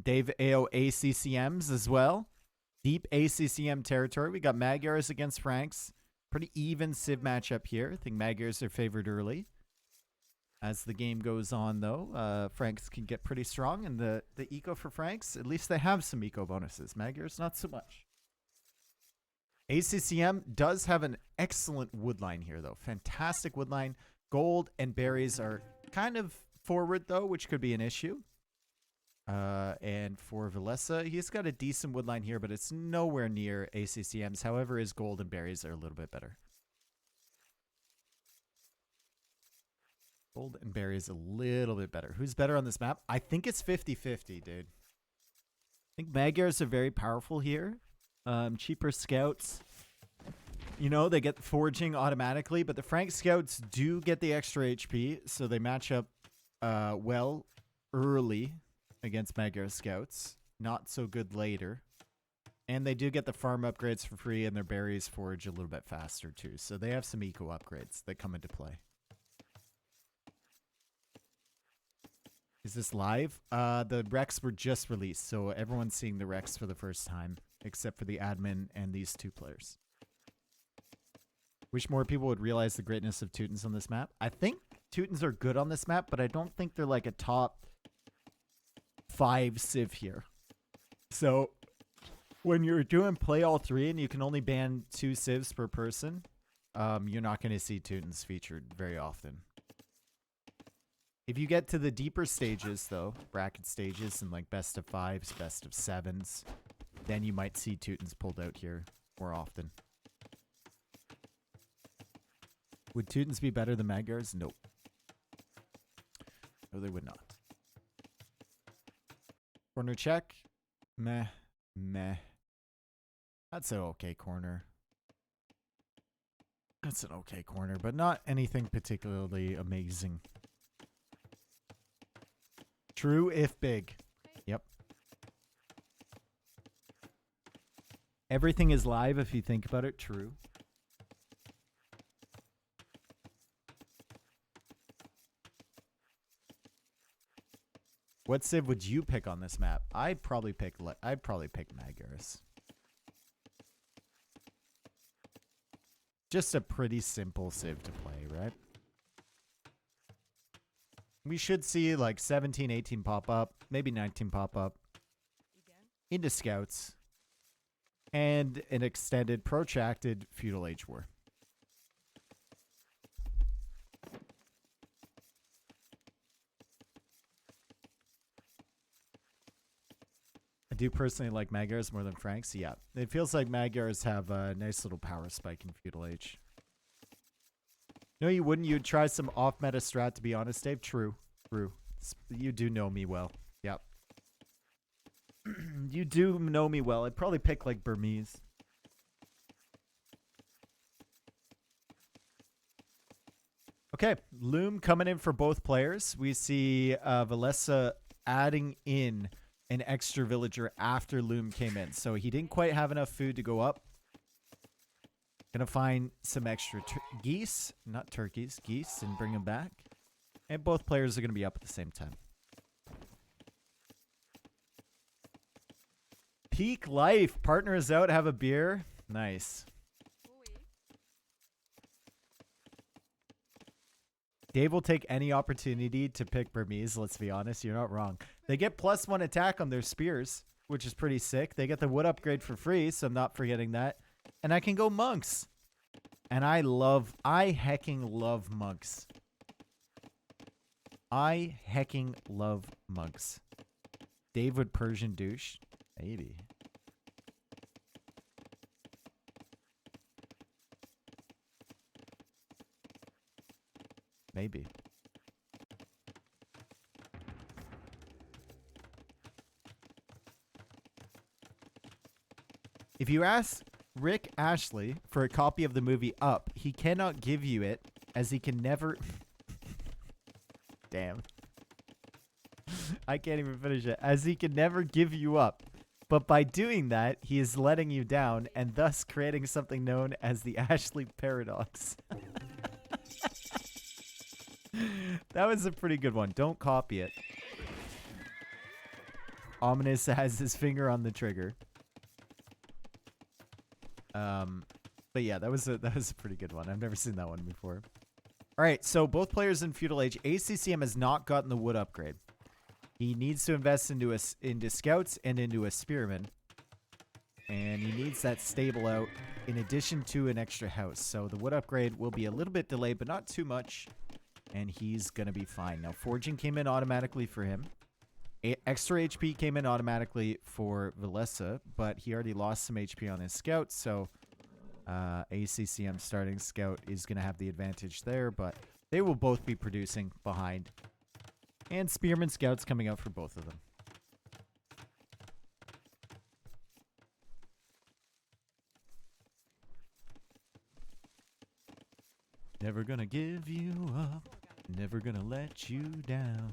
Dave AO ACCMs as well. Deep ACCM territory. We got Magyars against Franks. Pretty even Civ matchup here. I think Magyars are favored early. As the game goes on, though, Franks can get pretty strong. And the eco for Franks, at least they have some eco bonuses. Magyars, not so much. ACCM does have an excellent wood line here, though. Fantastic wood line. Gold and berries are kind of forward, though, which could be an issue. And for Villese, he's got a decent wood line here, but it's nowhere near ACCM's. However, his gold and berries are a little bit better. Gold and berries a little bit better. Who's better on this map? I think it's 50-50, dude. I think Magyars are very powerful here. Cheaper scouts. You know, they get foraging automatically, but the Frank scouts do get the extra HP, so they match up well early against Magyar scouts. Not so good later. And they do get the farm upgrades for free, and their berries forage a little bit faster too. So they have some eco upgrades that come into play. Is this live? The Recs were just released, so everyone's seeing the Recs for the first time, except for the admin and these two players. Wish more people would realize the greatness of Teutons on this map. I think Teutons are good on this map, but I don't think they're like a top 5 Civ here. So when you're doing play all 3 and you can only ban 2 Civs per person, you're not going to see Teutons featured very often. If you get to the deeper stages, though, bracket stages and like best of 5s, best of 7s, then you might see Teutons pulled out here more often. Would Teutons be better than Magyars? Nope. No, they would not. Corner check. Meh. Meh. That's an okay corner. That's an okay corner, but not anything particularly amazing. True if big. Yep. Everything is live if you think about it. True. What Civ would you pick on this map? I'd probably pick Magyars. Just a pretty simple Civ to play, right? We should see like 17, 18 pop up, maybe 19 pop up into scouts and an extended, protracted feudal age war. I do personally like Magyars more than Franks. Yeah, it feels like Magyars have a nice little power spike in feudal age. No, you wouldn't. You'd try some off-meta strat, to be honest, Dave. True. True. You do know me well. Yep. You do know me well. I'd probably pick, like, Burmese. Okay. Loom coming in for both players. We see Villese adding in an extra villager after Loom came in. So he didn't quite have enough food to go up. Gonna find some extra geese, not turkeys, geese, and bring them back. And both players are gonna be up at the same time. Peak life. Partner is out. Have a beer. Nice. Dave will take any opportunity to pick Burmese. Let's be honest. You're not wrong. They get +1 attack on their spears, which is pretty sick. They get the wood upgrade for free, so I'm not forgetting that. And I can go monks. And I hecking love monks. I hecking love monks. Dave would Persian douche? Maybe. Maybe. If you ask Rick Ashley for a copy of the movie Up, he cannot give you it as he can never... Damn. I can't even finish it. As he can never give you up. But by doing that, he is letting you down and thus creating something known as the Ashley Paradox. That was a pretty good one. Don't copy it. Ominous has his finger on the trigger. But yeah, that was a pretty good one. I've never seen that one before. All right, so both players in Feudal Age. ACCM has not gotten the wood upgrade. He needs to invest into scouts and into a spearman. And he needs that stable out in addition to an extra house. So the wood upgrade will be a little bit delayed, but not too much. And he's going to be fine. Now, forging came in automatically for him. Extra HP came in automatically for Villese, but he already lost some HP on his scout, so ACCM starting scout is going to have the advantage there, but they will both be producing behind. And spearman scouts coming out for both of them. Never gonna give you up, never gonna let you down.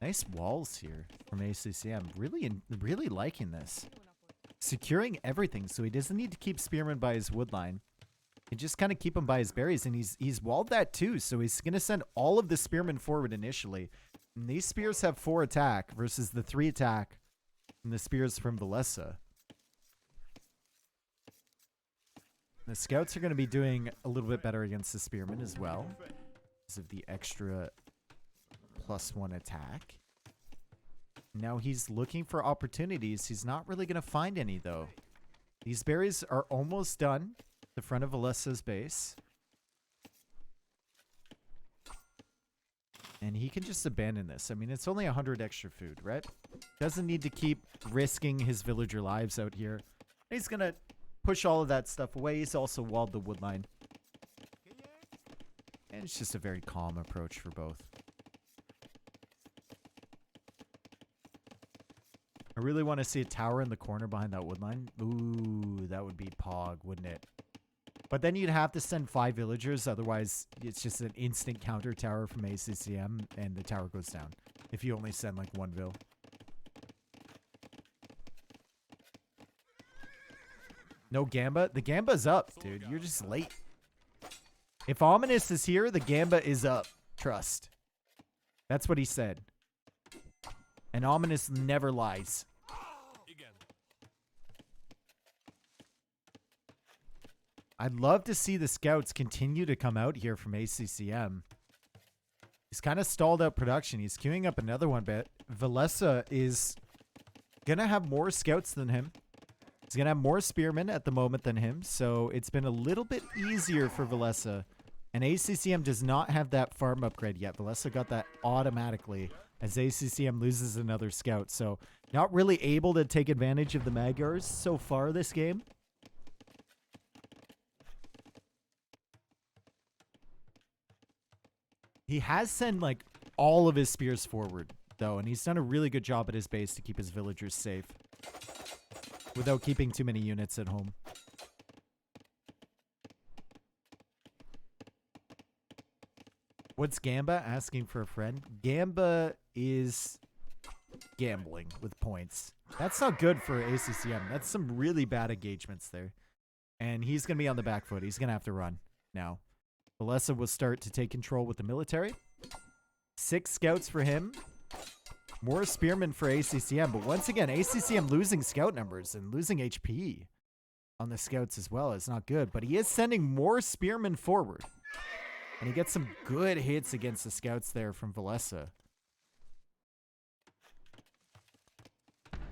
Nice walls here from ACCM. Really liking this. Securing everything, so he doesn't need to keep spearman by his wood line. And just kind of keep him by his berries, and he's walled that too, so he's going to send all of the spearmen forward initially. And these spears have 4 attack versus the 3 attack from the spears from Villese. The scouts are going to be doing a little bit better against the spearmen as well, because of the extra +1 attack. Now he's looking for opportunities. He's not really going to find any, though. These berries are almost done. The front of Villese's base. And he can just abandon this. I mean, it's only 100 extra food, right? Doesn't need to keep risking his villager lives out here. He's going to push all of that stuff away. He's also walled the wood line. And it's just a very calm approach for both. I really want to see a tower in the corner behind that wood line. Ooh, that would be Pog, wouldn't it? But then you'd have to send 5 villagers. Otherwise, it's just an instant counter tower from ACCM, and the tower goes down. If you only send, like, 1 vill. No Gamba? The Gamba's up, dude. You're just late. If Ominous is here, the Gamba is up. Trust. That's what he said. And Ominous never lies. I'd love to see the scouts continue to come out here from ACCM. He's kind of stalled out production. He's queuing up another one, but Villese is going to have more scouts than him. He's going to have more spearmen at the moment than him, so it's been a little bit easier for Villese. And ACCM does not have that farm upgrade yet. Villese got that automatically as ACCM loses another scout. So not really able to take advantage of the Magyars so far this game. He has sent like all of his spears forward though, and he's done a really good job at his base to keep his villagers safe without keeping too many units at home. What's Gamba? Asking for a friend. Gamba is gambling with points. That's not good for ACCM. That's some really bad engagements there. And he's going to be on the back foot. He's going to have to run now. Villese will start to take control with the military. 6 scouts for him. More spearmen for ACCM. But once again, ACCM losing scout numbers and losing HP on the scouts as well is not good. But he is sending more spearmen forward. And he gets some good hits against the scouts there from Villese.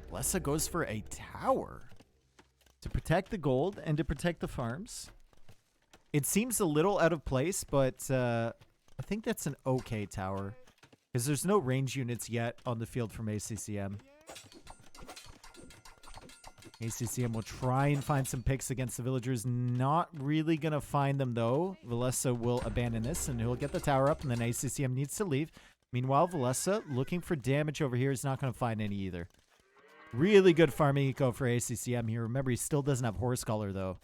Villese goes for a tower to protect the gold and to protect the farms. It seems a little out of place, but I think that's an okay tower. Because there's no range units yet on the field from ACCM. ACCM will try and find some picks against the villagers. Not really going to find them, though. Villese will abandon this, and he'll get the tower up, and then ACCM needs to leave. Meanwhile, Villese, looking for damage over here, is not going to find any either. Really good farming eco for ACCM here. Remember, he still doesn't have Horse Collar, though.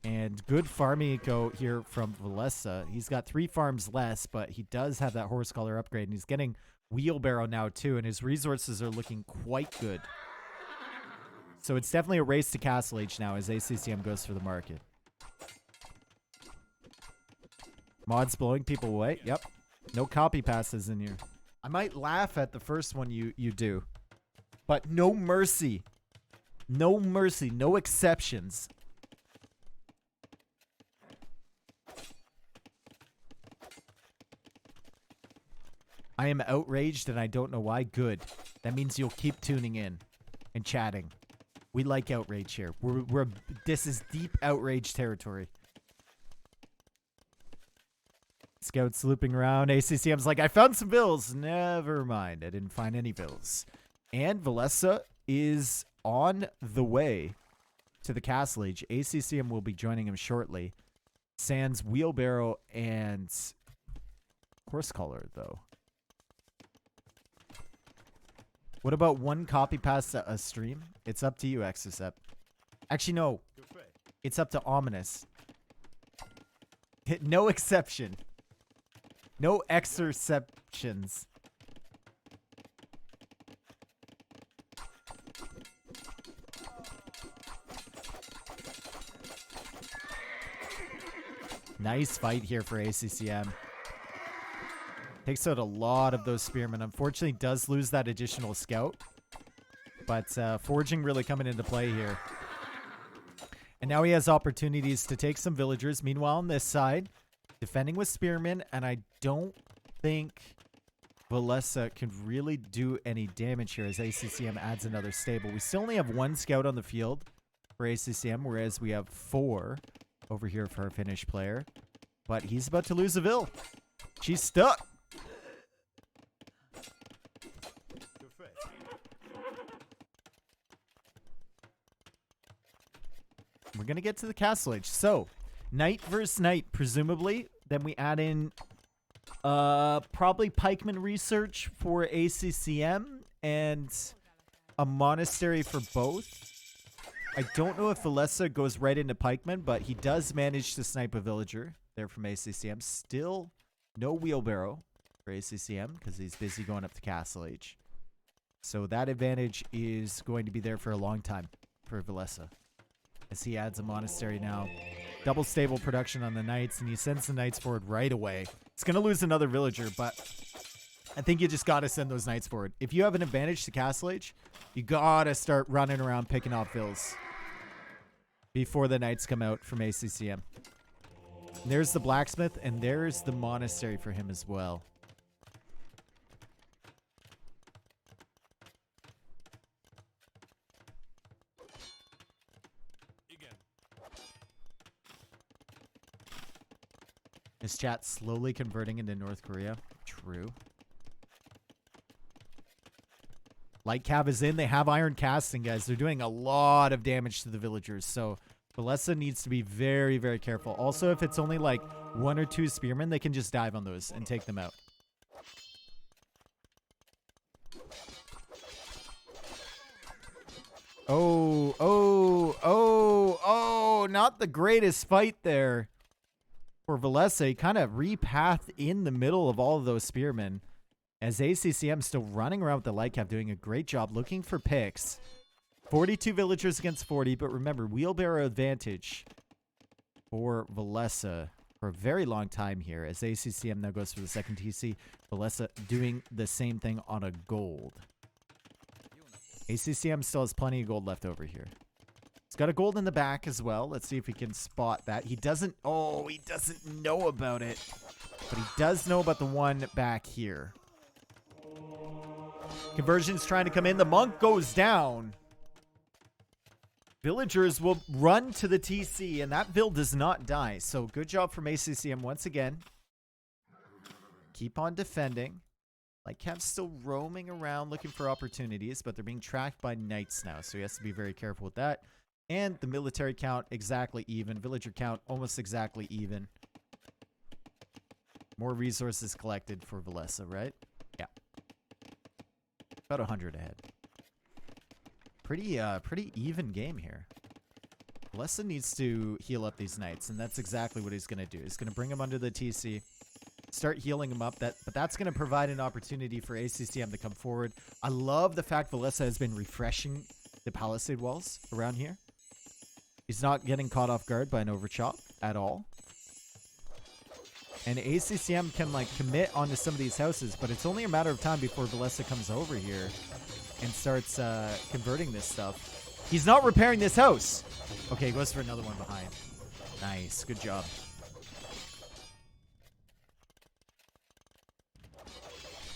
And good farming eco here from Villese. He's got 3 farms less, but he does have that Horse Collar upgrade, and he's getting Wheelbarrow now, too, and his resources are looking quite good. So it's definitely a race to Castle Age now as ACCM goes for the market. Mods blowing people away. Yep. No copy passes in here. I might laugh at the first one you do. But no mercy. No mercy. No exceptions. I am outraged and I don't know why. Good. That means you'll keep tuning in and chatting. We like outrage here. This is deep outrage territory. Scouts looping around. ACCM's like, I found some vills. Never mind. I didn't find any vills. And Villese is on the way to the castle age. ACCM will be joining him shortly. Sans wheelbarrow and horse collar, though. What about one copy paste a stream? It's up to you, Exocep. Actually, no. It's up to Ominous. No exception. No exceptions. Nice fight here for ACCM. Takes out a lot of those spearmen. Unfortunately, does lose that additional scout. But foraging really coming into play here. And now he has opportunities to take some villagers. Meanwhile, on this side, defending with spearmen. And I don't think Villese can really do any damage here as ACCM adds another stable. We still only have one scout on the field for ACCM, whereas we have 4 over here for our Finnish player. But he's about to lose a vill. She's stuck. We're going to get to the castle age. So, knight versus knight, presumably. Then we add in probably pikeman research for ACCM and a monastery for both. I don't know if Villese goes right into pikeman, but he does manage to snipe a villager there from ACCM. Still no wheelbarrow for ACCM because he's busy going up to castle age. So that advantage is going to be there for a long time for Villese. As he adds a monastery now. Double stable production on the knights, and he sends the knights forward right away. It's going to lose another villager, but I think you just got to send those knights forward. If you have an advantage to castle age, you got to start running around picking off vills before the knights come out from ACCM. And there's the blacksmith, and there's the monastery for him as well. Is chat slowly converting into North Korea? True. Light cav is in. They have iron casting, guys. They're doing a lot of damage to the villagers. So Villese needs to be very, very careful. Also, if it's only like 1 or 2 spearmen, they can just dive on those and take them out. Oh, not the greatest fight there. For Villese, kind of repath in the middle of all of those spearmen. As ACCM still running around with the light cap, doing a great job looking for picks. 42 villagers against 40, but remember, wheelbarrow advantage for Villese for a very long time here. As ACCM now goes for the second TC, Villese doing the same thing on a gold. ACCM still has plenty of gold left over here. He's got a gold in the back as well. Let's see if he can spot that. He doesn't... Oh, he doesn't know about it. But he does know about the one back here. Conversion's trying to come in. The monk goes down. Villagers will run to the TC, and that vill does not die. So good job from ACCM once again. Keep on defending. Like Kev's still roaming around looking for opportunities, but they're being tracked by knights now. So he has to be very careful with that. And the military count exactly even. Villager count almost exactly even. More resources collected for Villese, right? Yeah. About 100 ahead. Pretty even game here. Villese needs to heal up these knights, and that's exactly what he's going to do. He's going to bring them under the TC. Start healing them up. But that's going to provide an opportunity for ACCM to come forward. I love the fact Villese has been refreshing the palisade walls around here. He's not getting caught off guard by an overchop at all. And ACCM can, like, commit onto some of these houses, but it's only a matter of time before Villese comes over here and starts converting this stuff. He's not repairing this house. Okay, he goes for another one behind. Nice. Good job.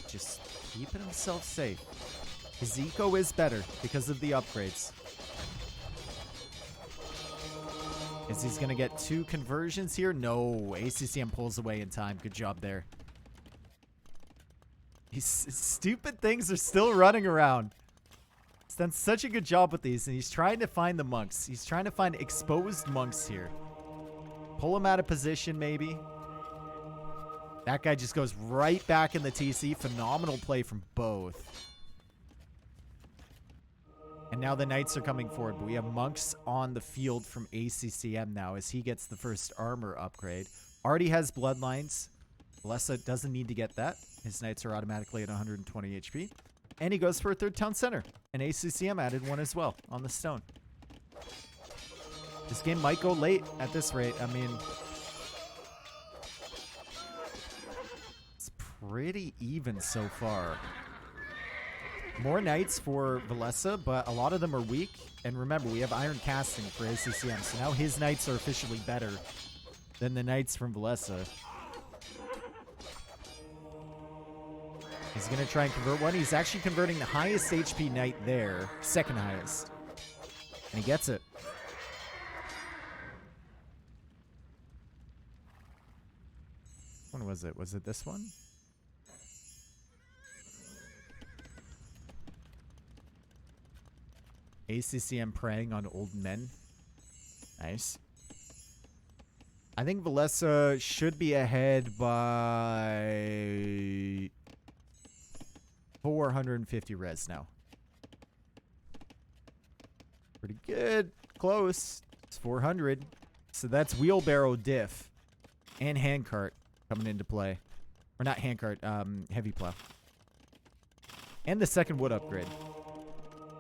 Just keeping himself safe. His eco is better because of the upgrades. Is he's going to get 2 conversions here? No. ACCM pulls away in time. Good job there. These stupid things are still running around. He's done such a good job with these, and he's trying to find the monks. He's trying to find exposed monks here. Pull him out of position, maybe. That guy just goes right back in the TC. Phenomenal play from both. And now the knights are coming forward, but we have monks on the field from ACCM now as he gets the first armor upgrade. Already has bloodlines. Villese doesn't need to get that. His knights are automatically at 120 HP. And he goes for a 3rd town center. And ACCM added one as well on the stone. This game might go late at this rate. I mean, it's pretty even so far. More knights for Villese, but a lot of them are weak. And remember, we have iron casting for ACCM, so now his knights are officially better than the knights from Villese. He's going to try and convert one. He's actually converting the highest HP knight there, 2nd highest. And he gets it. When was it? Was it this one? ACCM preying on old men. Nice. I think Villese should be ahead by 450 res now. Pretty good. Close. It's 400. So that's wheelbarrow diff and handcart coming into play. Or not handcart, heavy plow. And the 2nd wood upgrade.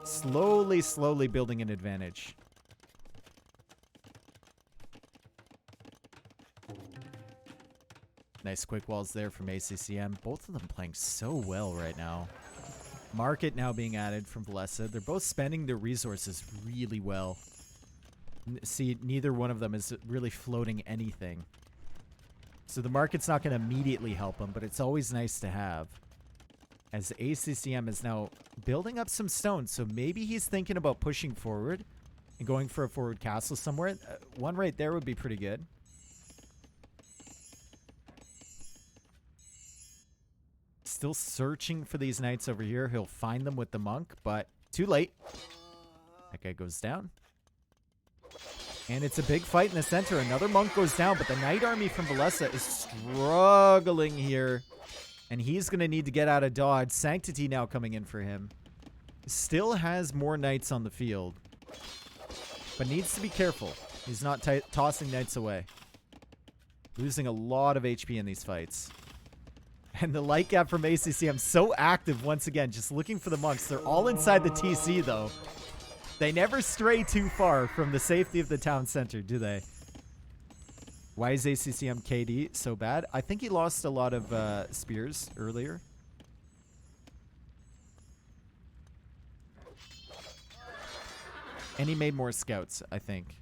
Slowly building an advantage. Nice quick walls there from ACCM. Both of them playing so well right now. Market now being added from Villese. They're both spending their resources really well. See, neither one of them is really floating anything. So the market's not going to immediately help them, but it's always nice to have. As ACCM is now building up some stones, so maybe he's thinking about pushing forward and going for a forward castle somewhere. One right there would be pretty good. Still searching for these knights over here. He'll find them with the monk, but too late. That guy goes down. And it's a big fight in the center. Another monk goes down, but the knight army from Villese is struggling here. And he's going to need to get out of dodge. Sanctity now coming in for him. Still has more knights on the field. But needs to be careful. He's not tossing knights away. Losing a lot of HP in these fights. And the light gap from ACCM so active once again. Just looking for the monks. They're all inside the TC though. They never stray too far from the safety of the town center, do they? Why is ACCM KD so bad? I think he lost a lot of spears earlier. And he made more scouts, I think.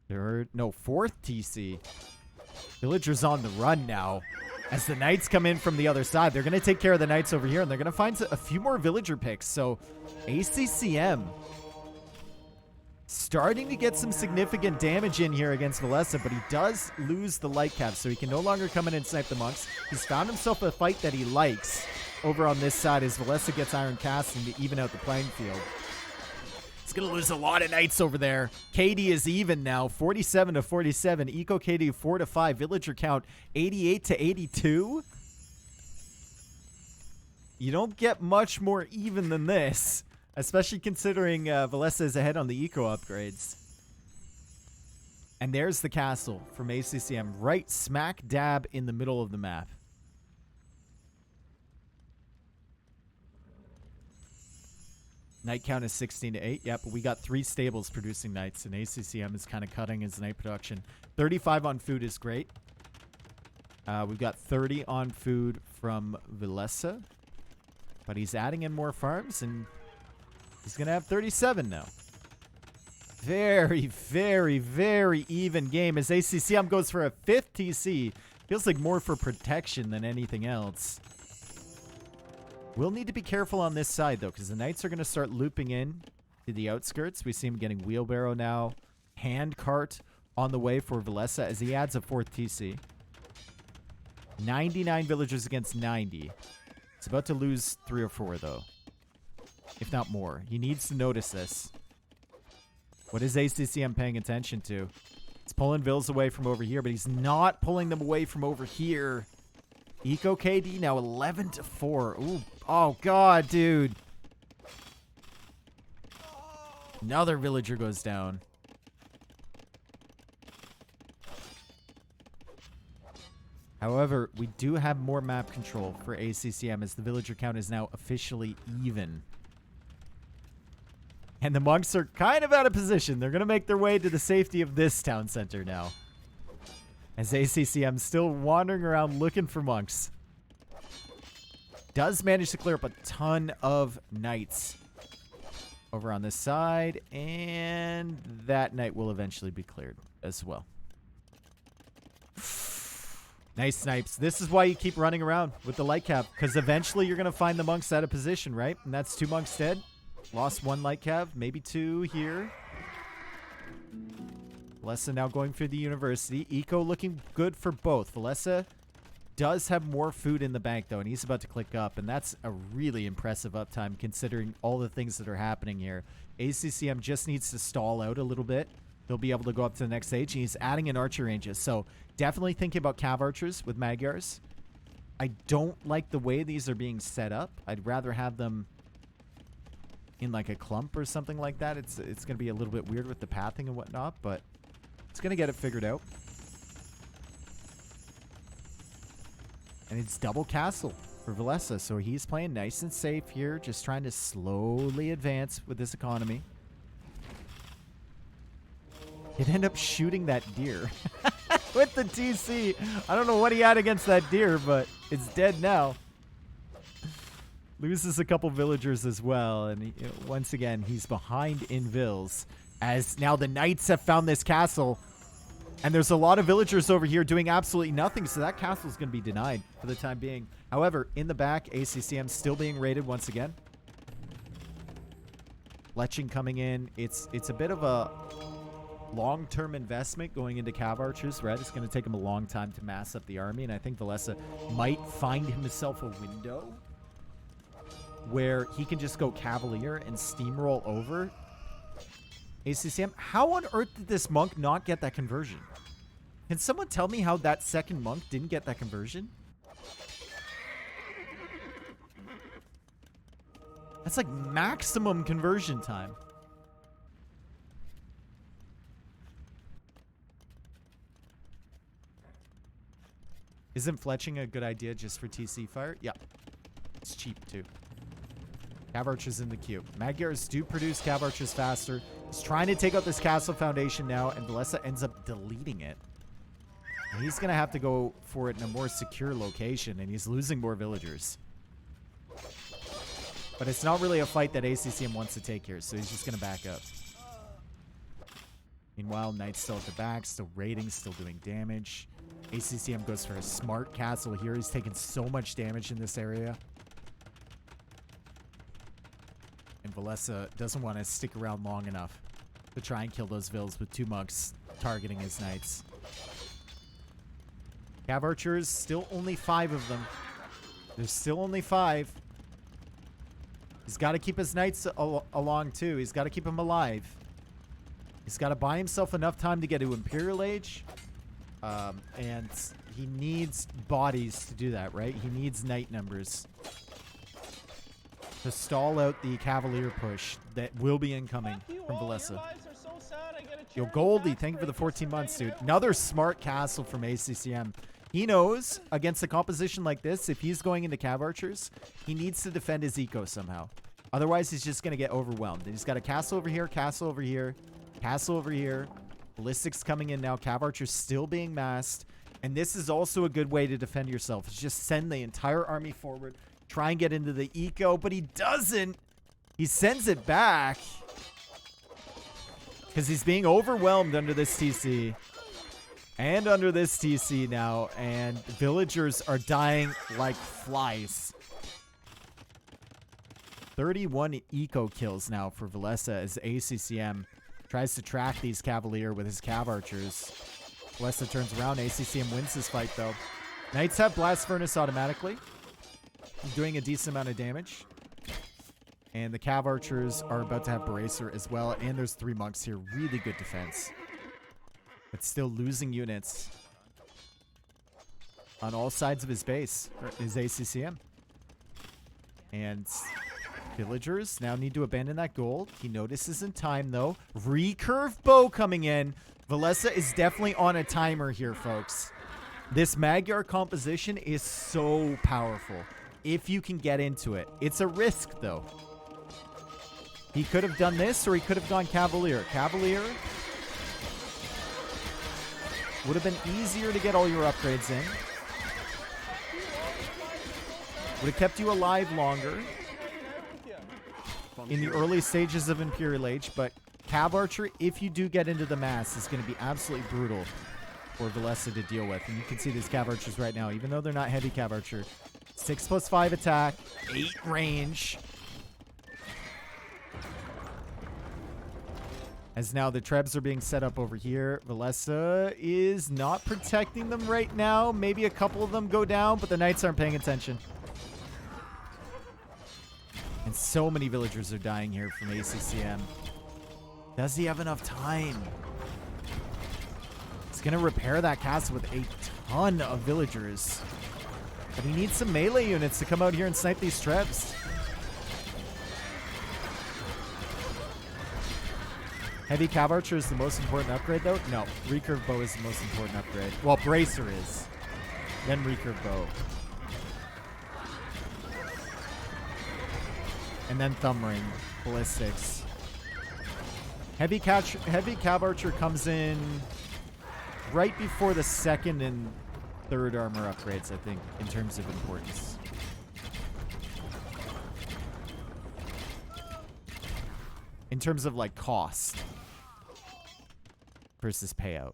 No, 4th TC. Villagers on the run now. As the knights come in from the other side, they're going to take care of the knights over here, and they're going to find a few more villager picks. So, ACCM starting to get some significant damage in here against Villese, but he does lose the light cap, so he can no longer come in and snipe the monks. He's found himself a fight that he likes over on this side as Villese gets iron casting to even out the playing field. He's going to lose a lot of knights over there. KD is even now, 47 to 47. Eco KD 4 to 5. Villager count 88 to 82. You don't get much more even than this, especially considering Villese is ahead on the eco upgrades. And there's the castle from ACCM, right smack dab in the middle of the map. Knight count is 16 to 8. Yep, but we got 3 stables producing knights, and ACCM is kind of cutting his knight production. 35 on food is great. We've got 30 on food from Villese, but he's adding in more farms, and he's going to have 37 now. Very, very, very even game as ACCM goes for a 5th TC. Feels like more for protection than anything else. We'll need to be careful on this side, though, because the knights are going to start looping in to the outskirts. We see him getting wheelbarrow now. Hand cart on the way for Villese as he adds a 4th TC. 99 villagers against 90. It's about to lose 3 or 4, though. If not more. He needs to notice this. What is ACCM paying attention to? He's pulling vills away from over here, but he's not pulling them away from over here. Eco KD now 11 to 4. Ooh. Oh, God, dude. Another villager goes down. However, we do have more map control for ACCM as the villager count is now officially even. And the monks are kind of out of position. They're going to make their way to the safety of this town center now. As ACCM still wandering around looking for monks. Does manage to clear up a ton of knights over on this side. And that knight will eventually be cleared as well. Nice snipes. This is why you keep running around with the light cap. Because eventually you're going to find the monks out of position, right? And that's 2 monks dead. Lost 1 light cav, maybe 2 here. Villese now going for the university. Eco looking good for both. Villese does have more food in the bank, though, and he's about to click up, and that's a really impressive uptime considering all the things that are happening here. ACCM just needs to stall out a little bit. He'll be able to go up to the next stage, and he's adding in archer ranges, so definitely thinking about cav archers with Magyars. I don't like the way these are being set up. I'd rather have them in like a clump or something like that. It's going to be a little bit weird with the pathing and whatnot, but it's going to get it figured out. And it's double castle for Villese, so he's playing nice and safe here, just trying to slowly advance with this economy. He'd end up shooting that deer with the TC. I don't know what he had against that deer, but it's dead now. Loses a couple villagers as well, and he, once again, he's behind in vills, as now the knights have found this castle, and there's a lot of villagers over here doing absolutely nothing, so that castle is going to be denied for the time being. However, in the back, ACCM still being raided once again. Leching coming in. It's a bit of a long-term investment going into cav archers, right? It's going to take him a long time to mass up the army, and I think Villese might find himself a window where he can just go Cavalier and steamroll over ACCM. How on earth did this monk not get that conversion? Can someone tell me how that second monk didn't get that conversion? That's like maximum conversion time. Isn't fletching a good idea just for TC fire? Yeah. It's cheap too. Cav archers in the queue. Magyars do produce cav archers faster. He's trying to take out this castle foundation now, and Villese ends up deleting it. And he's going to have to go for it in a more secure location, and he's losing more villagers. But it's not really a fight that ACCM wants to take here, so he's just going to back up. Meanwhile, Knight's still at the back, still raiding, still doing damage. ACCM goes for a smart castle here. He's taking so much damage in this area. And Villese doesn't want to stick around long enough to try and kill those vills with 2 monks targeting his knights. Cav archers, still only 5 of them. There's still only 5. He's got to keep his knights along too. He's got to keep them alive. He's got to buy himself enough time to get to Imperial Age. And he needs bodies to do that, right? He needs knight numbers to stall out the Cavalier push that will be incoming from Villese. Yo, Goldie, thank you for the 14 months, dude. Another smart castle from ACCM. He knows against a composition like this, if he's going into cav archers, he needs to defend his eco somehow. Otherwise, he's just going to get overwhelmed. And he's got a castle over here, castle over here, castle over here. Ballistics coming in now. Cav Archer's still being massed. And this is also a good way to defend yourself. Is just send the entire army forward. Try and get into the eco, but he doesn't. He sends it back. Because he's being overwhelmed under this TC. And under this TC now. And villagers are dying like flies. 31 eco kills now for Villese as ACCM tries to track these Cavalier with his Cav Archers. Villese turns around. ACCM wins this fight, though. Knights have Blast Furnace automatically. Doing a decent amount of damage. And the Cav Archers are about to have Bracer as well. And there's 3 monks here. Really good defense. But still losing units on all sides of his base. His ACCM. And villagers now need to abandon that gold. He notices in time, though. Recurve bow coming in. Villese is definitely on a timer here, folks. This Magyar composition is so powerful if you can get into it. It's a risk, though. He could have done this, or he could have gone Cavalier. Cavalier would have been easier to get all your upgrades in. Would have kept you alive longer in the early stages of Imperial Age, but Cav Archer, if you do get into the mass, is going to be absolutely brutal for Villese to deal with. And you can see these Cav Archers right now, even though they're not heavy Cav Archer. 6+5 attack, 8 range. As now the Trebs are being set up over here. Villese is not protecting them right now. Maybe a couple of them go down, but the Knights aren't paying attention. And so many villagers are dying here from ACCM. Does he have enough time? He's going to repair that castle with a ton of villagers. But he needs some melee units to come out here and snipe these Trebs. Heavy Cav Archer is the most important upgrade, though? No, Recurve Bow is the most important upgrade. Well, Bracer is. Then Recurve Bow. And then Thumb Ring. Ballistics. Heavy Cav Archer comes in right before the second and third armor upgrades, I think, in terms of importance. In terms of, like, cost versus payout.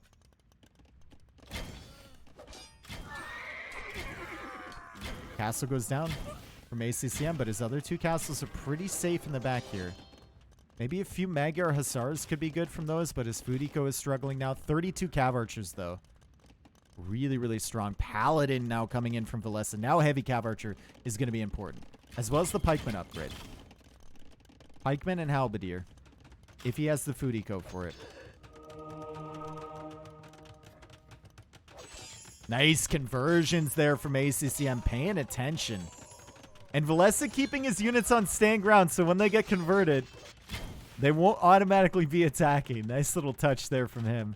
Castle goes down from ACCM, but his other 2 castles are pretty safe in the back here. Maybe a few Magyar Hussars could be good from those, but his food eco is struggling now. 32 Cav Archers, though. Really, really strong. Paladin now coming in from Villese. Now heavy Cav Archer is going to be important, as well as the Pikeman upgrade. Pikeman and Halberdier, if he has the food eco for it. Nice conversions there from ACCM, paying attention. And Villese keeping his units on stand ground, so when they get converted, they won't automatically be attacking. Nice little touch there from him.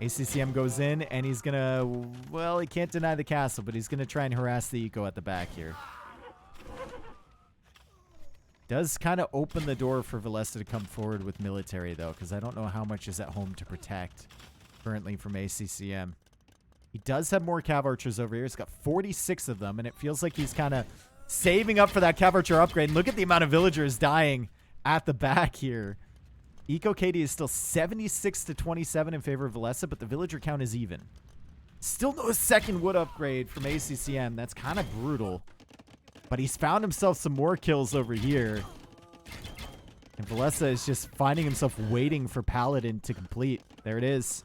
ACCM goes in, and he's going to... Well, he can't deny the castle, but he's going to try and harass the eco at the back here. Does kind of open the door for Villese to come forward with military, though, because I don't know how much is at home to protect currently from ACCM. He does have more Cav Archers over here. He's got 46 of them, and it feels like he's kind of saving up for that Cav Archer upgrade. And look at the amount of villagers dying at the back here. Eco KD is still 76-27 in favor of Villese, but the villager count is even. Still no second wood upgrade from ACCM. That's kind of brutal. But he's found himself some more kills over here. And Villese is just finding himself waiting for Paladin to complete. There it is.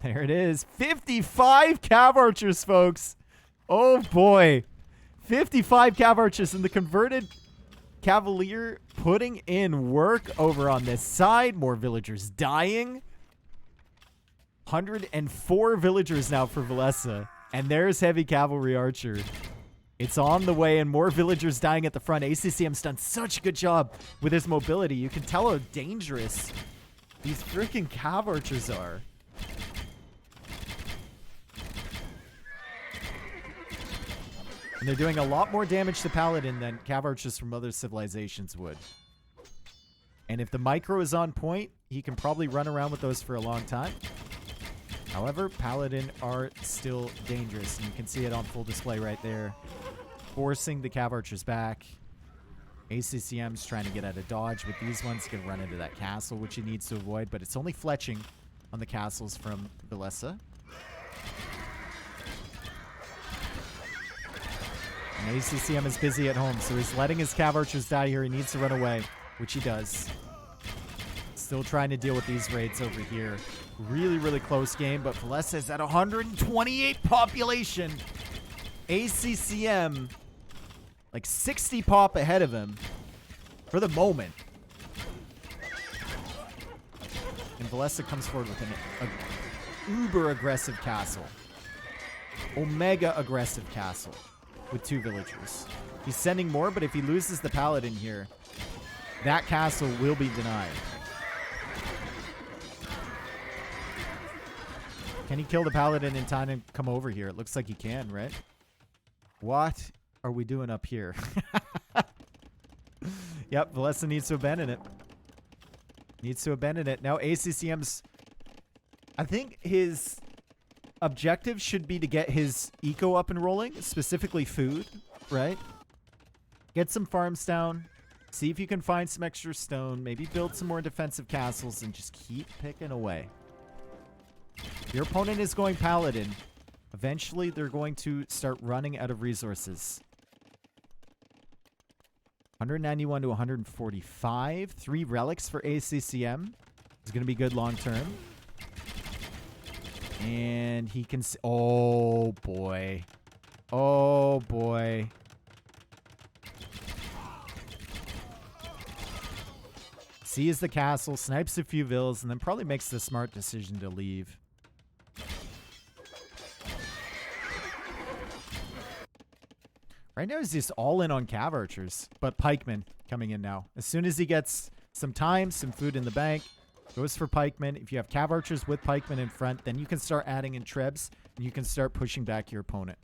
There it is. 55 Cav Archers, folks. Oh, boy. 55 Cav Archers, and the converted Cavalier putting in work over on this side. More villagers dying. 104 villagers now for Villese. And there's Heavy Cavalry Archer. It's on the way, and more villagers dying at the front. ACCM's done such a good job with his mobility. You can tell how dangerous these freaking Cav Archers are. And they're doing a lot more damage to Paladin than Cav Archers from other civilizations would. And if the micro is on point, he can probably run around with those for a long time. However, Paladin are still dangerous. And you can see it on full display right there. Forcing the Cav Archers back. ACCM's trying to get out of dodge with these ones. Going to run into that castle, which he needs to avoid. But it's only fletching on the castles from Villese. And ACCM is busy at home, so he's letting his Cav Archers die here. He needs to run away, which he does. Still trying to deal with these raids over here. Really, really close game, but Villese is at 128 population. ACCM, like 60 pop ahead of him for the moment. And Villese comes forward with an uber aggressive castle. Omega aggressive castle. With 2 villagers. He's sending more, but if he loses the Paladin here, that castle will be denied. Can he kill the Paladin in time and come over here? It looks like he can, right? What are we doing up here? Yep, Villese needs to abandon it. Needs to abandon it. Now ACCM's... I think his... objective should be to get his eco up and rolling, specifically food, right? Get some farms down, see if you can find some extra stone, maybe build some more defensive castles, and just keep picking away. Your opponent is going Paladin. Eventually, they're going to start running out of resources. 191 to 145. 3 relics for ACCM. It's going to be good long term. And he can... Oh, boy. Oh, boy. Sees the castle, snipes a few vills, and then probably makes the smart decision to leave. Right now, he's just all in on Cav Archers. But Pikeman coming in now. As soon as he gets some time, some food in the bank... Goes for pikemen. If you have Cav Archers with pikemen in front, then you can start adding in trebs, and you can start pushing back your opponent.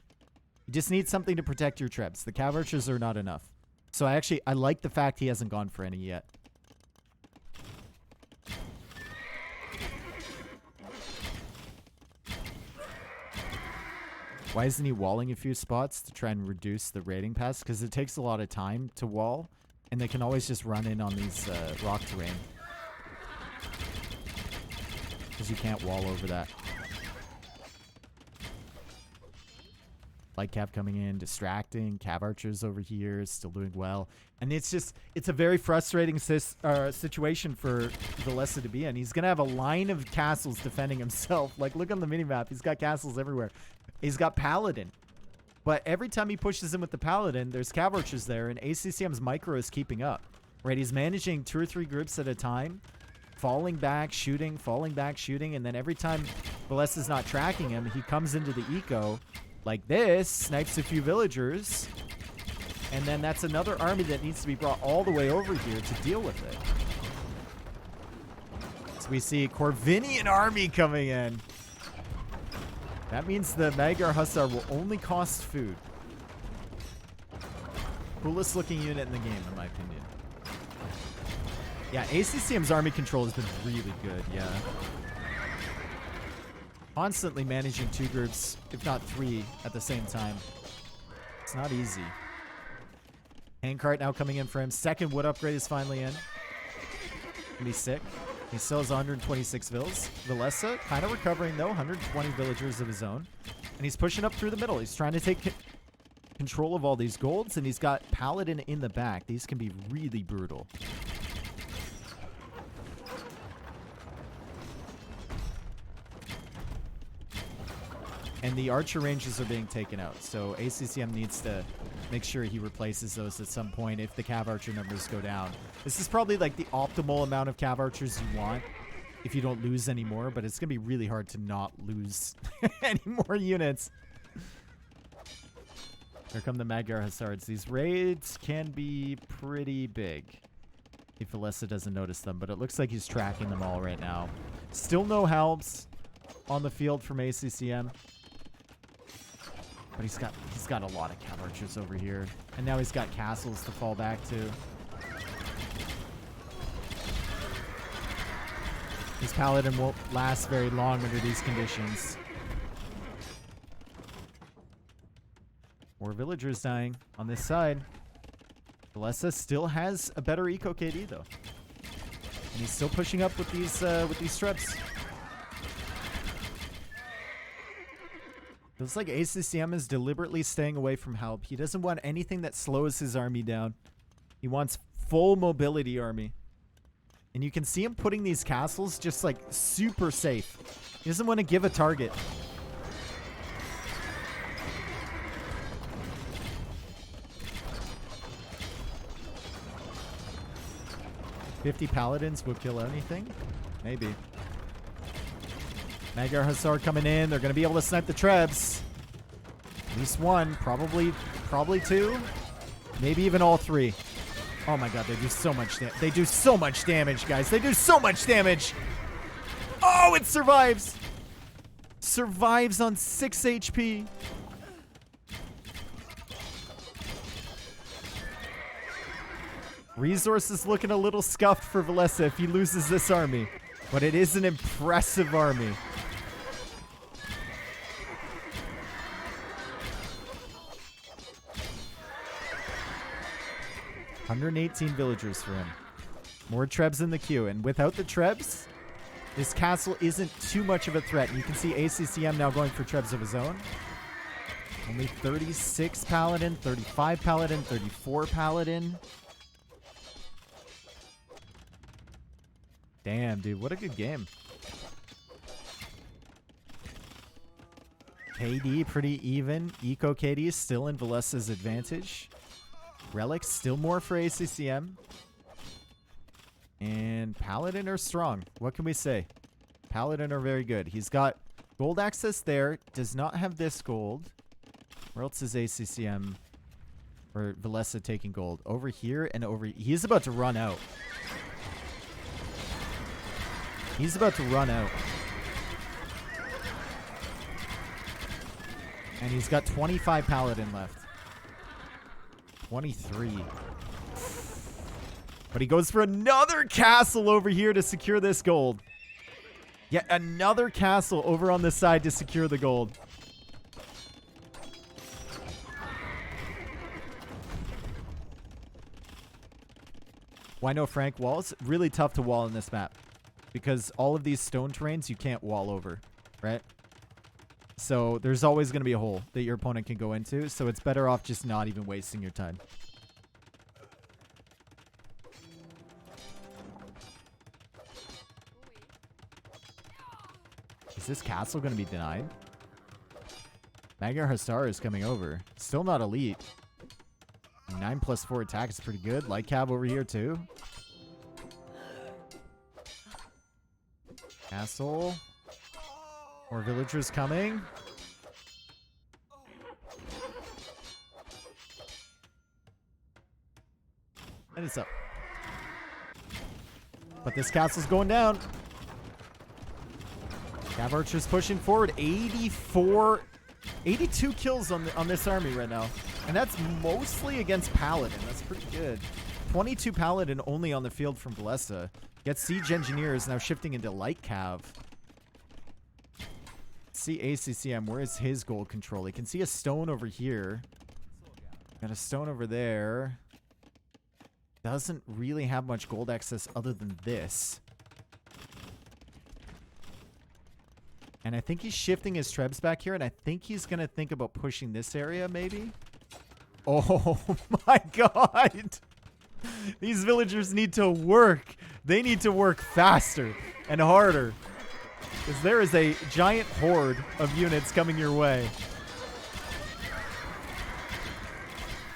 You just need something to protect your trebs. The Cav Archers are not enough. So I like the fact he hasn't gone for any yet. Why isn't he walling a few spots to try and reduce the raiding pass? Because it takes a lot of time to wall, and they can always just run in on these rock terrain. Because you can't wall over that. Light Cav coming in, distracting. Cav Archers over here, still doing well. And it's a very frustrating situation for Villese to be in. He's going to have a line of castles defending himself. Like, look on the minimap. He's got castles everywhere. He's got Paladin. But every time he pushes in with the Paladin, there's Cav Archers there, and ACCM's micro is keeping up. Right? He's managing 2 or 3 groups at a time. Falling back, shooting, and then every time Villese is not tracking him, he comes into the eco like this, snipes a few villagers, and then that's another army that needs to be brought all the way over here to deal with it. So we see Corvinian army coming in. That means the Magyar Hussar will only cost food. Coolest looking unit in the game, in my opinion. Yeah, ACCM's army control has been really good, yeah. Constantly managing 2 groups, if not 3, at the same time. It's not easy. Handcart now coming in for him. Second wood upgrade is finally in. Gonna be sick. He still has 126 vills. Villese, kind of recovering though, 120 villagers of his own. And he's pushing up through the middle. He's trying to take control of all these golds, and he's got Paladin in the back. These can be really brutal. And the archer ranges are being taken out. So ACCM needs to make sure he replaces those at some point if the Cav Archer numbers go down. This is probably like the optimal amount of Cav Archers you want if you don't lose any more, but it's going to be really hard to not lose any more units. Here come the Magyar Hussards. These raids can be pretty big if Villese doesn't notice them, but it looks like he's tracking them all right now. Still no helps on the field from ACCM. But he's got a lot of cav archers over here. And now he's got castles to fall back to. His paladin won't last very long under these conditions. More villagers dying on this side. Villese still has a better eco KD though. And he's still pushing up with these trebs. Feels like ACCM is deliberately staying away from help. He doesn't want anything that slows his army down. He wants full mobility army. And you can see him putting these castles just like super safe. He doesn't want to give a target. $50 paladins will kill anything? Maybe. Magyar Hussar coming in. They're going to be able to snipe the trebs. At least one. Probably two. Maybe even all three. Oh my god, they do so much damage. They do so much damage, guys. They do so much damage. Oh, it survives. Survives on 6 HP. Resources looking a little scuffed for Villese if he loses this army. But it is an impressive army. $118 villagers for him. More trebs in the queue. And without the trebs, this castle isn't too much of a threat. You can see ACCM now going for trebs of his own. Only 36 paladin, 35 paladin, 34 paladin. Damn, dude. What a good game. KD pretty even. Eco KD is still in Villese's advantage. Relics still more for ACCM. And Paladin are strong. What can we say? Paladin are very good. He's got gold access there. Does not have this gold. Where else is ACCM or Villese taking gold? Over here and over. He's about to run out. He's about to run out. And he's got 25 Paladin left. 23. But he goes for another castle over here to secure this gold. Yet another castle over on this side to secure the gold. Why no Frank walls? Really tough to wall in this map. Because all of these stone terrains you can't wall over, right? So there's always going to be a hole that your opponent can go into. So it's better off just not even wasting your time. Is this castle going to be denied? Magyar Hussar is coming over. Still not elite. 9+4 attack is pretty good. Light cab over here too. Castle. More villagers coming. And it's up. But this castle's going down. Cav archers pushing forward. 82 kills on this army right now. And that's mostly against Paladin. That's pretty good. 22 Paladin only on the field from Villese. Gets Siege Engineers now shifting into Light Cav. See ACCM. Where is his gold control? He can see a stone over here. Got a stone over there. Doesn't really have much gold access other than this. And I think he's shifting his trebs back here. And I think he's going to think about pushing this area maybe. Oh my god. These villagers need to work. They need to work faster and harder. Because there is a giant horde of units coming your way.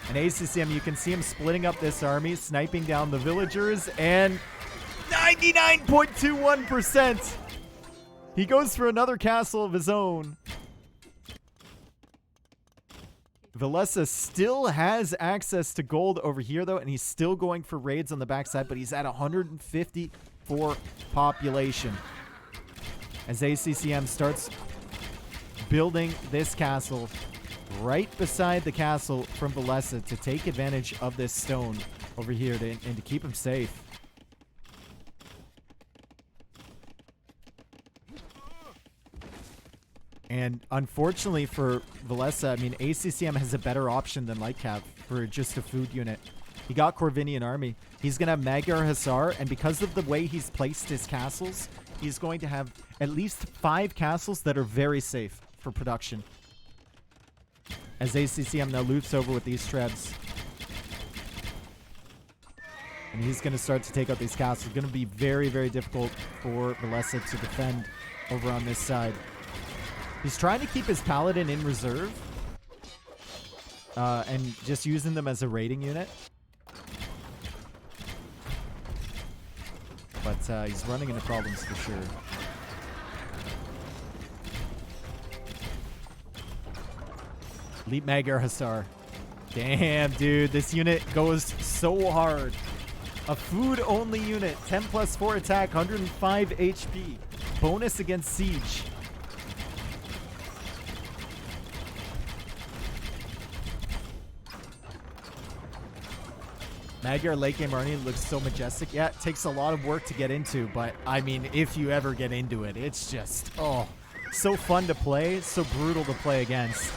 And ACCM, you can see him splitting up this army, sniping down the villagers, and 99.21%. He goes for another castle of his own. Villese still has access to gold over here, though, and he's still going for raids on the backside, but he's at 154 population. As ACCM starts building this castle right beside the castle from Villese to take advantage of this stone over here and to keep him safe. And unfortunately for Villese, I mean, ACCM has a better option than Lightcav for just a food unit. He got Corvinian Army. He's going to have Magyar Hussar, and because of the way he's placed his castles, he's going to have at least 5 castles that are very safe for production. As ACCM now loops over with these trebs. And he's going to start to take out these castles. It's going to be very, very difficult for Villese to defend over on this side. He's trying to keep his Paladin in reserve. And just using them as a raiding unit. But he's running into problems for sure. Leap Magyar Hussar. Damn, dude. This unit goes so hard. A food-only unit. 10 plus 4 attack. 105 HP. Bonus against siege. Magyar late game Arnie looks so majestic. Yeah, it takes a lot of work to get into, but I mean, if you ever get into it, it's just, oh, so fun to play, so brutal to play against.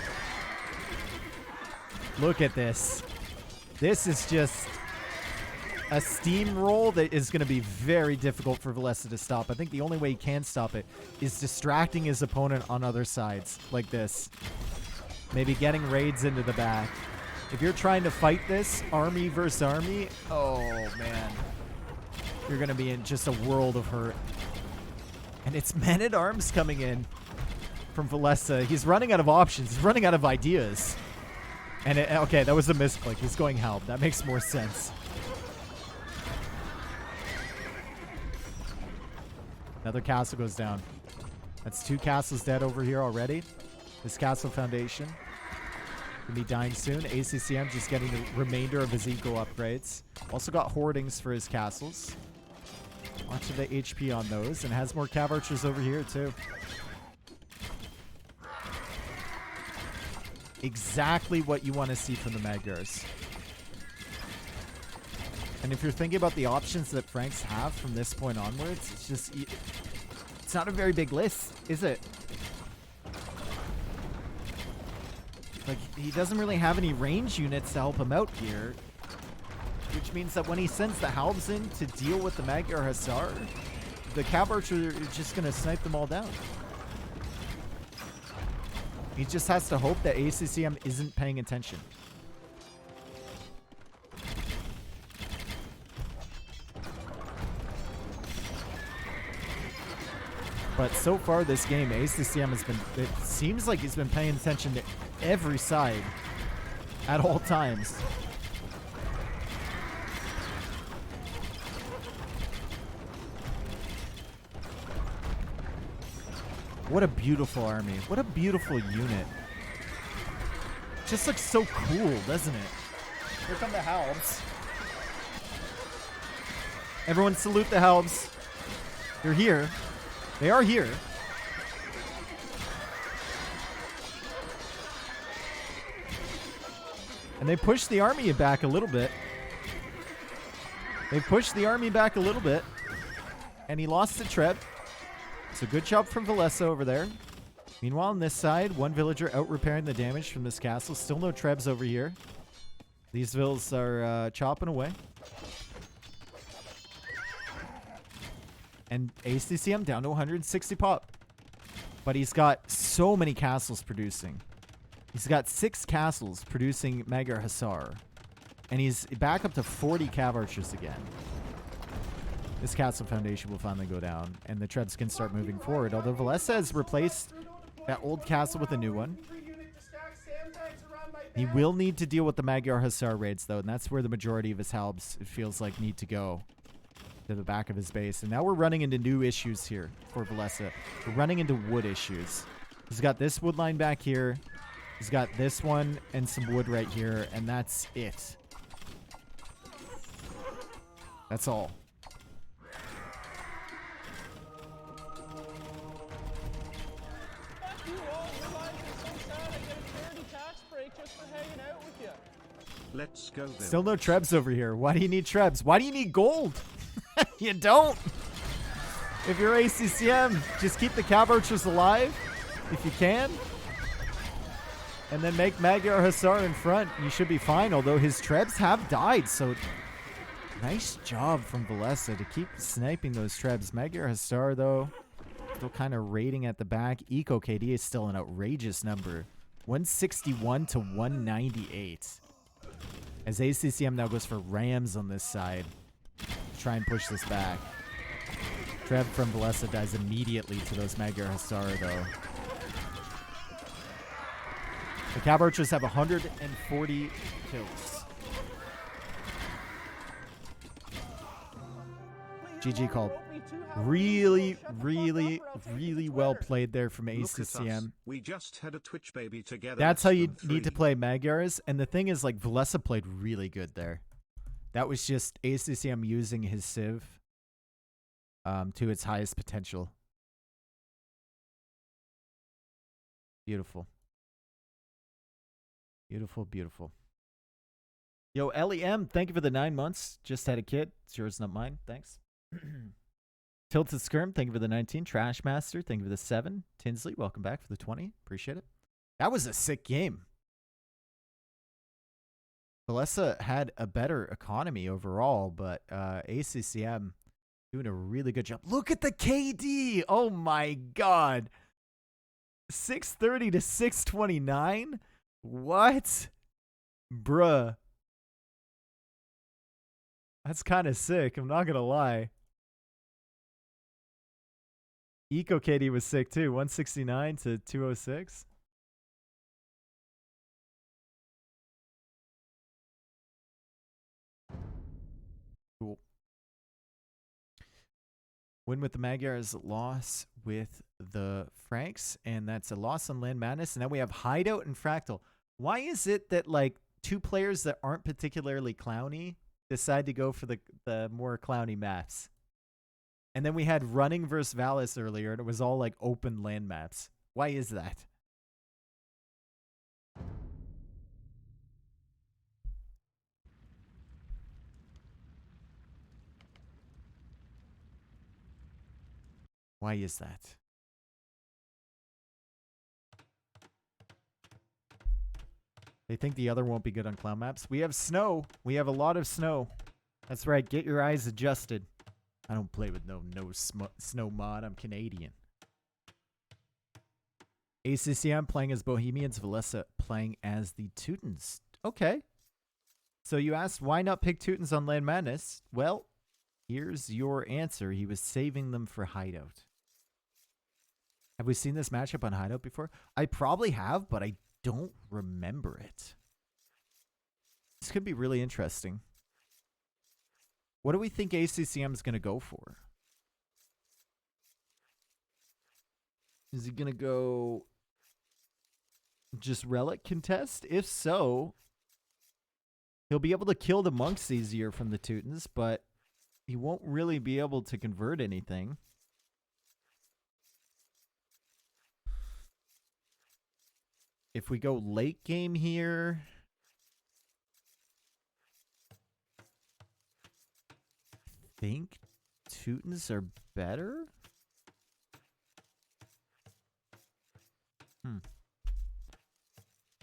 Look at this. This is just a steamroll that is going to be very difficult for Villese to stop. I think the only way he can stop it is distracting his opponent on other sides, like this. Maybe getting raids into the back. If you're trying to fight this, army versus army, oh, man. You're going to be in just a world of hurt. And it's Men-at-Arms coming in from Villese. He's running out of options. He's running out of ideas. And, okay, that was a misclick. He's going help. That makes more sense. Another castle goes down. That's 2 castles dead over here already. This castle foundation. Gonna be dying soon. ACCM just getting the remainder of his eco upgrades. Also got hoardings for his castles. Much of the HP on those. And has more cav archers over here too. Exactly what you want to see from the Magyars. And if you're thinking about the options that Franks have from this point onwards, it's just... It's not a very big list, is it? Like, he doesn't really have any range units to help him out here. Which means that when he sends the Halbs in to deal with the Magyar Hussar, the Cav Archer is just going to snipe them all down. He just has to hope that ACCM isn't paying attention. But so far this game, ACCM has been... It seems like he's been paying attention to every side at all times. What a beautiful army. What a beautiful unit. Just looks so cool, doesn't it? Here come the Halbs. Everyone salute the Halbs. They're here. They are here. And they pushed the army back a little bit. They pushed the army back a little bit. And he lost the Treb. So good job from Villese over there. Meanwhile, on this side, one villager out repairing the damage from this castle. Still no Trebs over here. These vills are chopping away. And ACCM down to 160 pop. But he's got so many castles producing. He's got 6 castles producing Magyar Hussar. And he's back up to 40 Cav Archers again. This castle foundation will finally go down. And the Trebs can start moving forward. Although Villese has replaced that old castle with a new one. He will need to deal with the Magyar Hussar raids, though. And that's where the majority of his Halbs, it feels like, need to go. To the back of his base. And now we're running into new issues here for Villese. We're running into wood issues. He's got this wood line back here. He's got this one and some wood right here. And that's it. That's all. Let's go. Still no trebs over here. Why do you need trebs? Why do you need gold? You don't. If you're ACCM, just keep the Cabochers alive if you can. And then make Magyar Hussar in front. You should be fine, although his trebs have died. So nice job from Villese to keep sniping those trebs. Magyar Hussar, though, still kind of raiding at the back. Eco KD is still an outrageous number. 161 to 198. As ACCM now goes for Rams on this side. Try and push this back. Treb from Villese dies immediately to those Magyar Hussar, though. The Cabochers have 140 kills. GG called. Really, really, really well played there from ACCM. We just had a Twitch baby together. That's how you need to play Magyars. And the thing is, like, Villese played really good there. That was just ACCM using his Civ to its highest potential. Beautiful. Beautiful, beautiful. Yo, LEM, thank you for the 9 months. Just had a kid. It's yours, not mine. Thanks. Tilted Skirm, thank you for the 19. Trash Master, thank you for the 7. Tinsley, welcome back for the 20. Appreciate it. That was a sick game. Villese had a better economy overall, but ACCM doing a really good job. Look at the KD. Oh my God. 630 to 629. What? Bruh. That's kind of sick. I'm not going to lie. Eco KD was sick too. 169 to 206. Cool. Win with the Magyars, loss with the Franks, and that's a loss on Land Madness. And then we have Hideout and Fractal. Why is it that, like, two players that aren't particularly clowny decide to go for the more clowny maps? And then we had Running versus Villese earlier, and it was all, like, open land maps. Why is that? Why is that? They think the other won't be good on clown maps. We have snow. We have a lot of snow. That's right. Get your eyes adjusted. I don't play with no snow mod. I'm Canadian. ACCM playing as Bohemians. Villese playing as the Teutons. Okay. So you asked why not pick Teutons on Land Madness? Well, here's your answer. He was saving them for Hideout. Have we seen this matchup on Hideout before? I probably have, but I don't remember it. This could be really interesting. What do we think ACCM is going to go for? Is he going to go just Relic contest? If so, he'll be able to kill the monks easier from the Teutons, but he won't really be able to convert anything. If we go late game here, I think Teutons are better.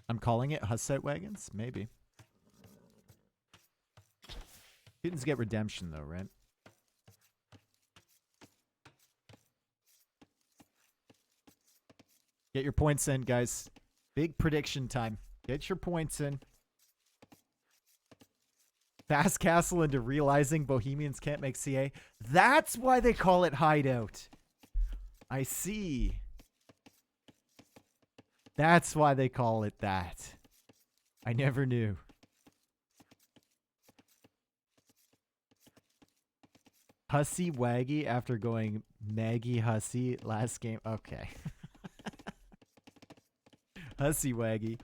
I'm calling it Hussite Wagons? Maybe. Teutons get redemption though, right? Get your points in, guys. Big prediction time. Get your points in. Fast Castle into realizing Bohemians can't make CA. That's why they call it Hideout. I see. That's why they call it that. I never knew. Hussy Waggy after going Maggie Hussy last game. Okay. Hussy Waggy.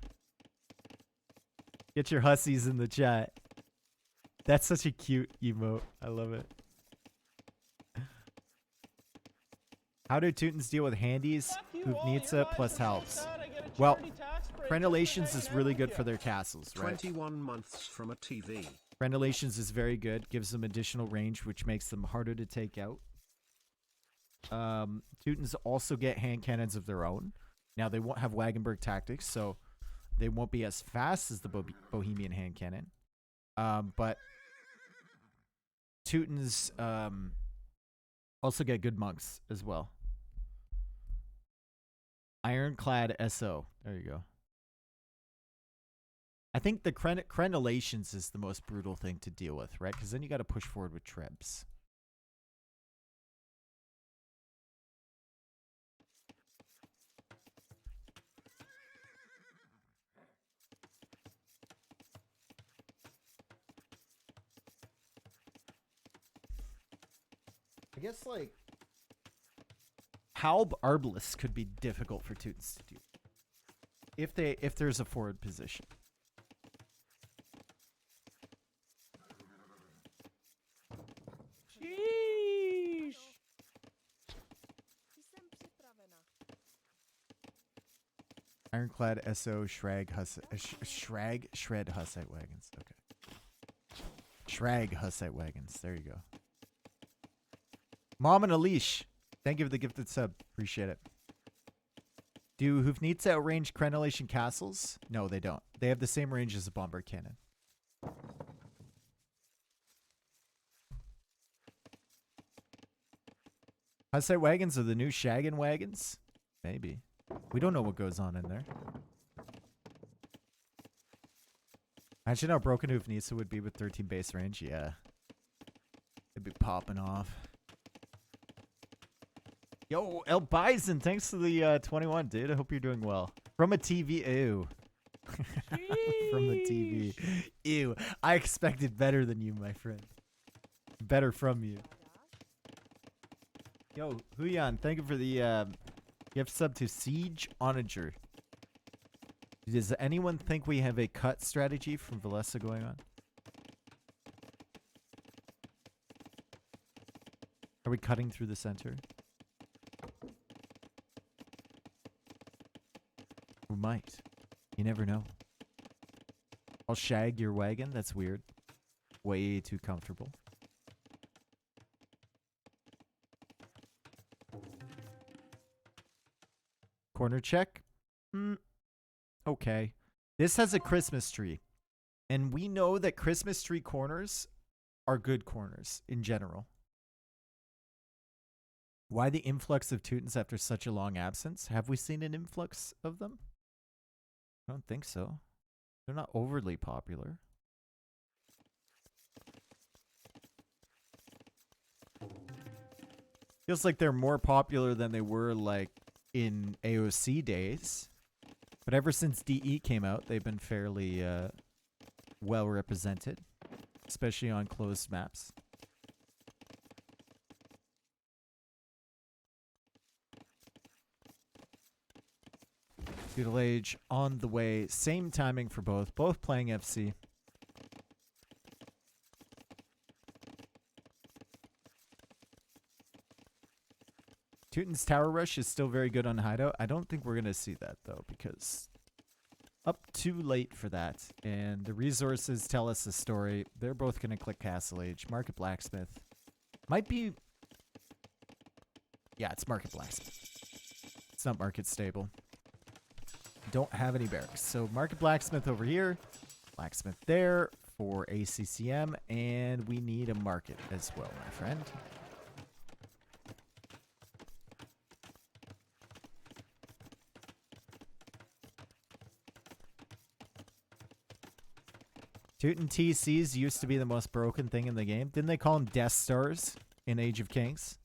Get your hussies in the chat. That's such a cute emote. I love it. How do Teutons deal with handies, Hoofnitsa plus helps? Well, Crenellations is really good for their castles, right? 21 months from a TV. Crenellations is very good. Gives them additional range, which makes them harder to take out. Teutons also get hand cannons of their own. Now, they won't have Wagenberg tactics, so they won't be as fast as the Bohemian hand cannon. But Teutons also get good monks as well. Ironclad SO. There you go. I think the crenellations is the most brutal thing to deal with, right? Because then you got to push forward with trebs. I guess, like, Halb Arbalest could be difficult for Teutons to do. If there's a forward position. Sheesh. Ironclad SO Shrag Shred Hussite wagons. Okay. Shrag Hussite wagons. There you go. Mom and Alish, thank you for the gifted sub. Appreciate it. Do Hoofnitsa outrange crenellation castles? No, they don't. They have the same range as a bomber cannon. Hussite wagons are the new shaggin' wagons? Maybe. We don't know what goes on in there. Imagine how broken Hoofnitsa would be with 13 base range. Yeah. It'd be popping off. Yo, El Bison, thanks for the 21, dude. I hope you're doing well. From a TV. Ew. From the TV. Ew. I expected better than you, my friend. Better from you. Yo, Huyan, thank you for the gift sub to Siege Onager. Does anyone think we have a cut strategy from Villese going on? Are we cutting through the center? We might. You never know. I'll shag your wagon. That's weird. Way too comfortable. Corner check. Okay. This has a Christmas tree. And we know that Christmas tree corners are good corners in general. Why the influx of Teutons after such a long absence? Have we seen an influx of them? I don't think so. They're not overly popular. Feels like they're more popular than they were like in AOC days. But ever since DE came out, they've been fairly well represented, especially on closed maps. Feudal Age on the way. Same timing for both. Both playing FC. Teuton's Tower Rush is still very good on Hideout. I don't think we're going to see that, though, because up too late for that. And the resources tell us the story. They're both going to click Castle Age. Market Blacksmith. Might be... Yeah, it's Market Blacksmith. It's not Market Stable. Don't have any barracks. So Market Blacksmith over here. Blacksmith there for ACCM. And we need a market as well, my friend. Teuton TCs used to be the most broken thing in the game. Didn't they call them Death Stars in Age of Kings?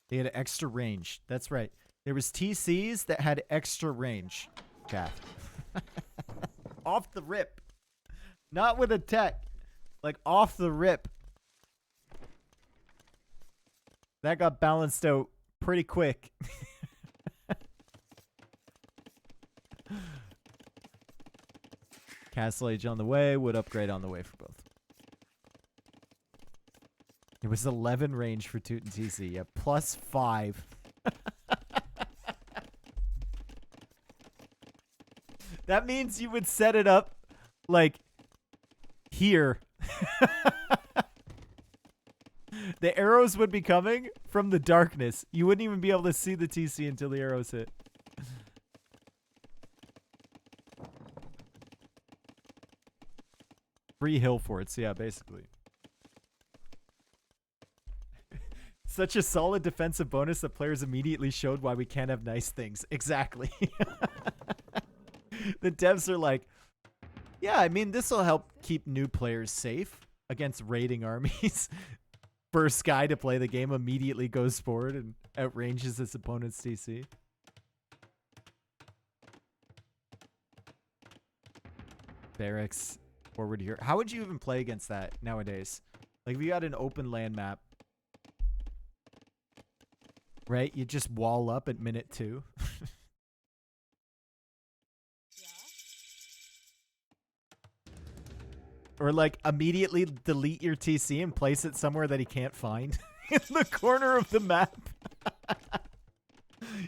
They had extra range. That's right. There was TCs that had extra range. Chat. Off the rip. Not with a tech. Like off the rip. That got balanced out pretty quick. Castle Age on the way. Wood upgrade on the way for both. It was 11 range for Teuton TC. Yeah, plus 5. That means you would set it up like here. The arrows would be coming from the darkness. You wouldn't even be able to see the TC until the arrows hit. Free hill forts, yeah, basically. Such a solid defensive bonus that players immediately showed why we can't have nice things. Exactly. The devs are like, yeah, I mean, this will help keep new players safe against raiding armies. First guy to play the game immediately goes forward and outranges his opponent's TC. Barracks forward here. How would you even play against that nowadays? Like, if you had an open land map, right? You just wall up at minute 2. Or like immediately delete your TC and place it somewhere that he can't find in the corner of the map.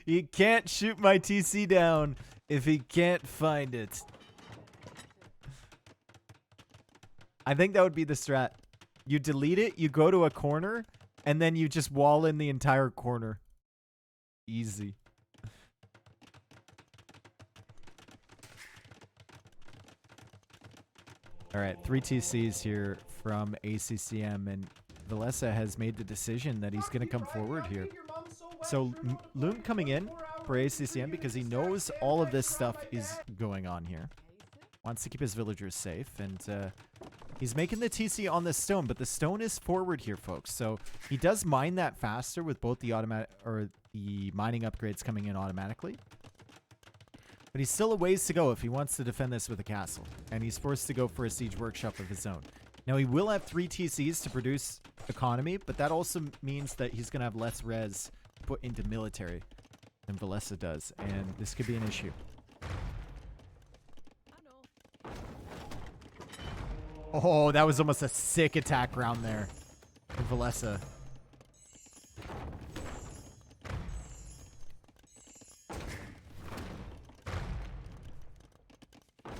He can't shoot my TC down if he can't find it. I think that would be the strat. You delete it, you go to a corner, and then you just wall in the entire corner. Easy. All right, 3 TCs here from ACCM, and Villese has made the decision that he's going to come forward here. So Loon coming in for ACCM because he knows all of this stuff is going on here. Wants to keep his villagers safe, and he's making the TC on the stone, but the stone is forward here, folks. So he does mine that faster with both the automatic or the mining upgrades coming in automatically. But he's still a ways to go if he wants to defend this with a castle. And he's forced to go for a siege workshop of his own. Now, he will have 3 TCs to produce economy, but that also means that he's going to have less res put into military than Villese does. And this could be an issue. Oh, that was almost a sick attack round there for Villese.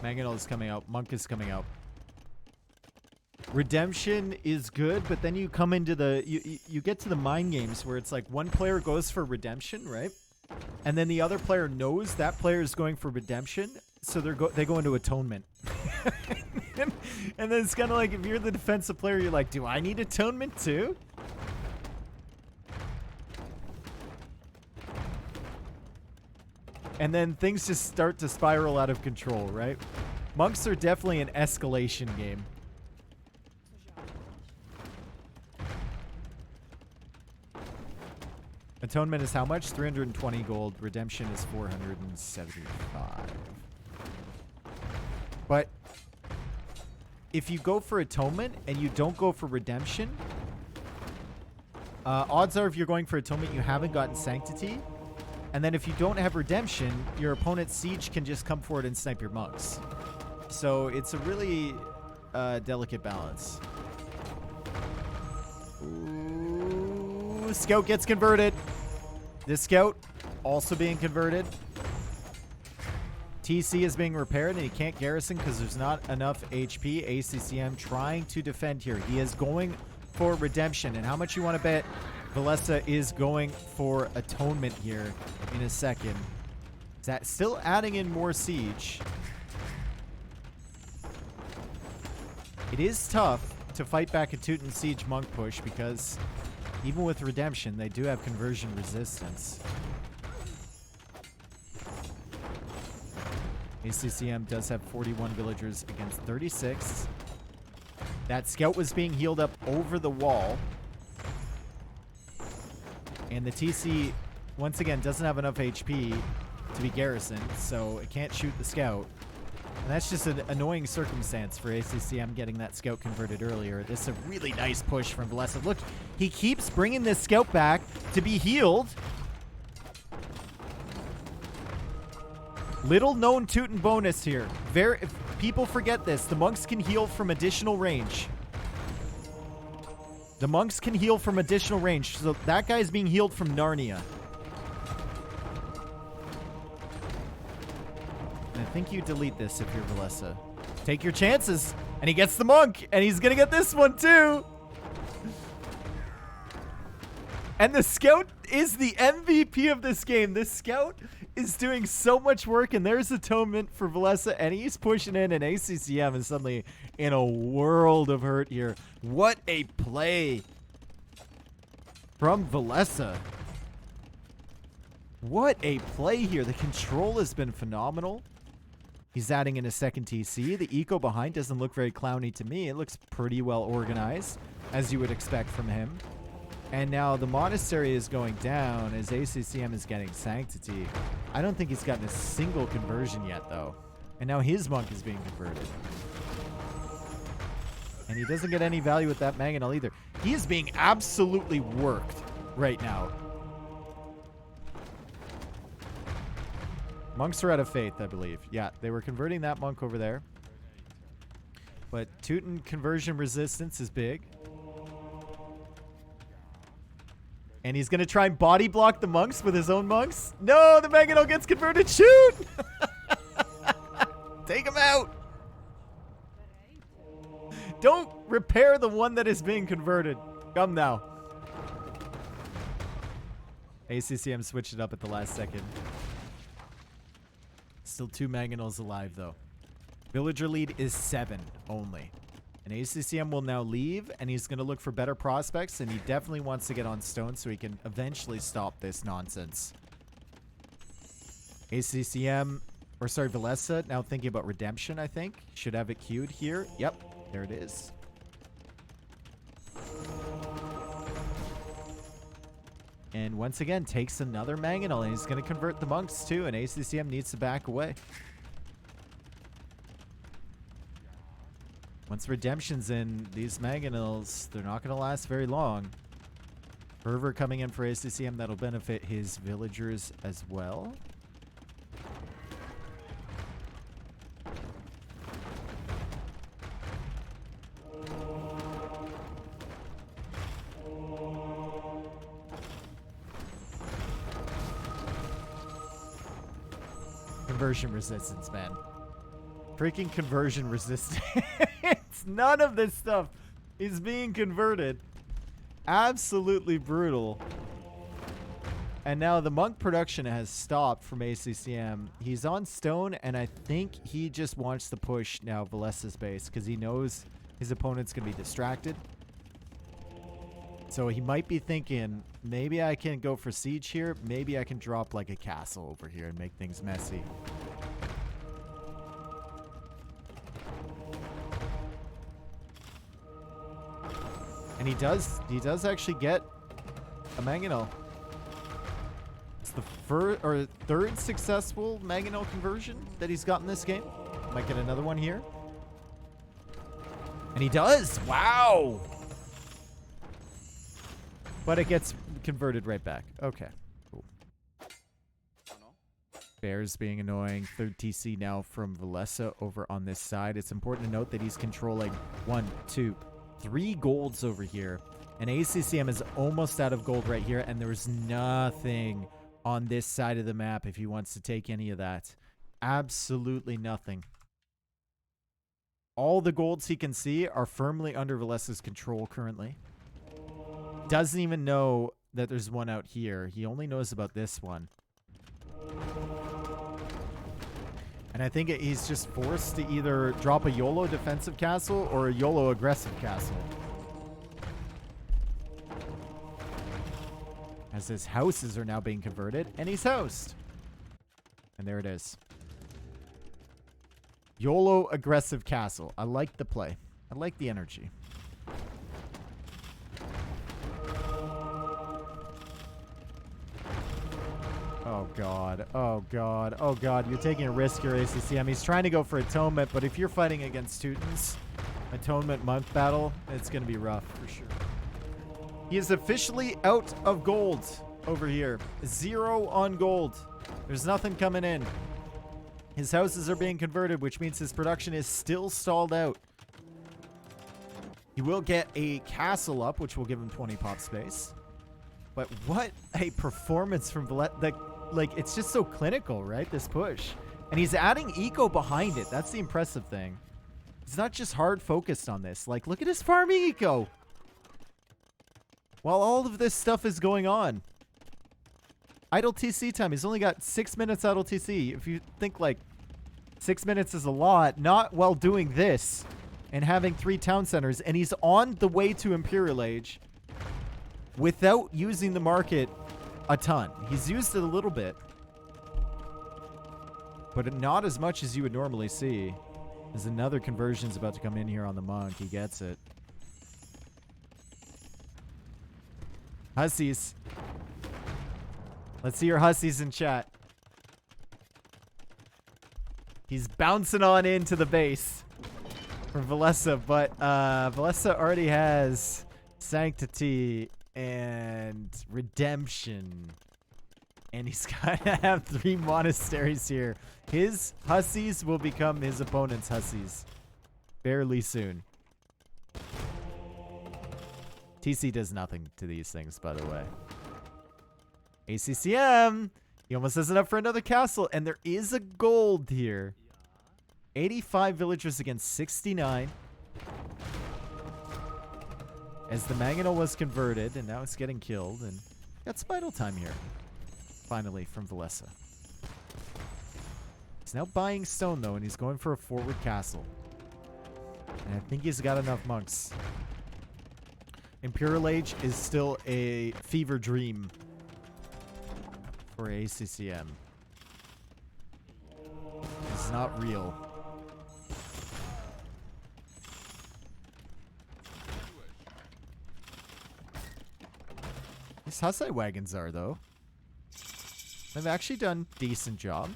Mangonel is coming out. Monk is coming out. Redemption is good, but then you come into the... You get to the mind games where it's like one player goes for redemption, right? And then the other player knows that player is going for redemption, so they go into atonement. And then it's kind of like if you're the defensive player, you're like, do I need atonement too? And then things just start to spiral out of control, right? Monks are definitely an escalation game. Atonement is how much? 320 gold. Redemption is 475. But if you go for atonement and you don't go for redemption, odds are if you're going for atonement, you haven't gotten sanctity. And then if you don't have redemption, your opponent's siege can just come forward and snipe your monks. So it's a really delicate balance. Ooh, scout gets converted. This scout also being converted. TC is being repaired and he can't garrison because there's not enough HP. ACCM trying to defend here. He is going for redemption. And how much you want to bet Villese is going for atonement here in a second? Is that still adding in more siege? It is tough to fight back a Teuton Siege monk push because even with redemption, they do have conversion resistance. ACCM does have 41 villagers against 36. That scout was being healed up over the wall. And the TC, once again, doesn't have enough HP to be garrisoned, so it can't shoot the scout. And that's just an annoying circumstance for ACCM getting that scout converted earlier. This is a really nice push from Villese. Look, he keeps bringing this scout back to be healed. Little known Teuton bonus here. If people forget this, the monks can heal from additional range. The monks can heal from additional range. So that guy's being healed from Narnia. And think you delete this if you're Villese. Take your chances. And he gets the monk. And he's going to get this one too. And the scout is the MVP of this game. This scout is doing so much work. And there's atonement for Villese. And he's pushing in. And ACCM is suddenly in a world of hurt here. What a play from Villese. What a play here. The control has been phenomenal. He's adding in a second TC. The eco behind doesn't look very clowny to me. It looks pretty well organized, as you would expect from him. And now the monastery is going down as ACCM is getting sanctity. I don't think he's gotten a single conversion yet, though. And now his monk is being converted. And he doesn't get any value with that mangonel either. He is being absolutely worked right now. Monks are out of faith, I believe. Yeah, they were converting that monk over there. But Teuton conversion resistance is big. And he's going to try and body block the monks with his own monks. No, the mangonel gets converted. Shoot! Take him out! Don't repair the one that is being converted. Come now. ACCM switched it up at the last second. Still 2 mangonels alive, though. Villager lead is 7 only. And ACCM will now leave, and he's going to look for better prospects, and he definitely wants to get on stone so he can eventually stop this nonsense. ACCM, or sorry, Villese, now thinking about redemption, I think. Should have it queued here. Yep, there it is. And once again, takes another mangonel, and he's going to convert the monks too, and ACCM needs to back away. Once redemption's in, these mangonels, they're not going to last very long. Fervor coming in for ACCM, that'll benefit his villagers as well. Conversion resistance, man. Freaking conversion resistance. None of this stuff is being converted. Absolutely brutal. And now the monk production has stopped from ACCM. He's on stone, and I think he just wants to push now Villese's base because he knows his opponent's going to be distracted. So he might be thinking, maybe I can go for siege here. Maybe I can drop like a castle over here and make things messy. And he does actually get a mangonel. It's the third successful mangonel conversion that he's got in this game. Might get another one here. And he does. Wow. But it gets converted right back. Okay. Cool. Bears being annoying. Third TC now from Villese over on this side. It's important to note that he's controlling 1, 2, 3 golds over here. And ACCM is almost out of gold right here. And there's nothing on this side of the map if he wants to take any of that. Absolutely nothing. All the golds he can see are firmly under Villese's control currently. Doesn't even know that there's one out here. He only knows about this one. And I think he's just forced to either drop a YOLO defensive castle or a YOLO aggressive castle. As his houses are now being converted, and he's housed. And there it is. YOLO aggressive castle. I like the play. I like the energy. Oh, God. Oh, God. Oh, God. You're taking a risk here, ACCM. He's trying to go for atonement, but if you're fighting against Teutons, atonement month battle, it's going to be rough for sure. He is officially out of gold over here. 0 on gold. There's nothing coming in. His houses are being converted, which means his production is still stalled out. He will get a castle up, which will give him 20 pop space. But what a performance from Villese. Like, it's just so clinical, right? This push. And he's adding eco behind it. That's the impressive thing. He's not just hard focused on this. Like, look at his farming eco. While all of this stuff is going on. Idle TC time. He's only got 6 minutes idle TC. If you think like 6 minutes is a lot, not while doing this and having 3 town centers. And he's on the way to Imperial Age without using the market a ton. He's used it a little bit, but not as much as you would normally see. There's another conversion's about to come in here on the monk. He gets it. Hussies. Let's see your hussies in chat. He's bouncing on into the base for Villese, but Villese already has Sanctity and Redemption. And he's got to have 3 monasteries here. His hussies will become his opponent's hussies fairly soon. TC does nothing to these things, by the way. ACCM! He almost has enough for another castle, and there is a gold here. 85 villagers against 69. As the Mangonel was converted, and now it's getting killed, and got Spinal Time here. Finally, from Villese. He's now buying stone, though, and he's going for a forward castle. And I think he's got enough monks. Imperial Age is still a fever dream for ACCM. It's not real. These Hussite wagons are, though. They've actually done a decent job.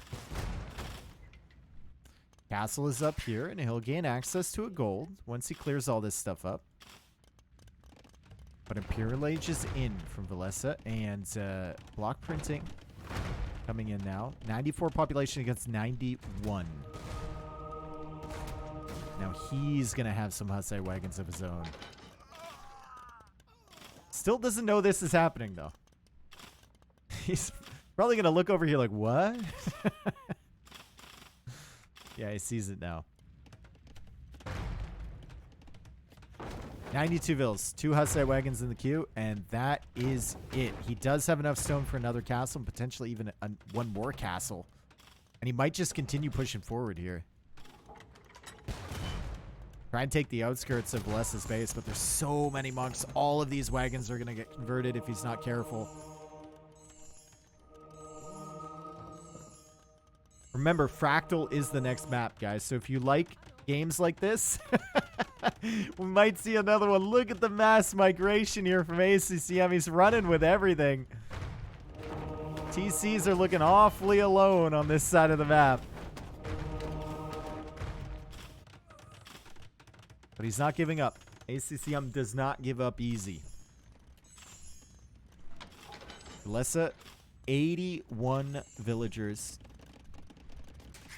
Castle is up here, and he'll gain access to a gold once he clears all this stuff up. But Imperial Age is in from Villese, and block printing coming in now. 94 population against 91. Now he's going to have some Hussite wagons of his own. Still doesn't know this is happening, though. He's probably going to look over here like, what? Yeah, he sees it now. 92 vills, 2 Hussite wagons in the queue, and that is it. He does have enough stone for another castle, and potentially even one more castle. And he might just continue pushing forward here. Try and take the outskirts of Villese's base, but there's so many monks. All of these wagons are going to get converted if he's not careful. Remember, Fractal is the next map, guys. So if you like games like this, we might see another one. Look at the mass migration here from ACCM. He's running with everything. TCs are looking awfully alone on this side of the map. But he's not giving up. ACCM does not give up easy. Villese, 81 villagers.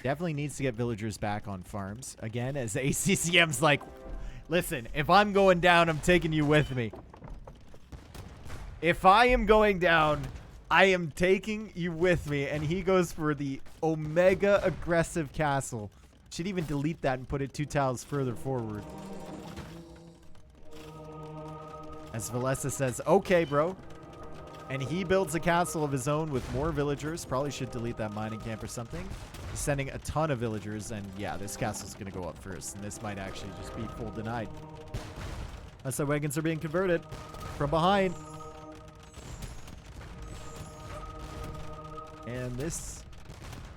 Definitely needs to get villagers back on farms. Again, as ACCM's like, listen, if I'm going down, I'm taking you with me. If I am going down, I am taking you with me. And he goes for the Omega aggressive castle. Should even delete that and put it 2 tiles further forward. As Villese says, okay, bro. And he builds a castle of his own with more villagers. Probably should delete that mining camp or something. He's sending a ton of villagers. And yeah, this castle's going to go up first. And this might actually just be full denied. That's how wagons are being converted from behind. And this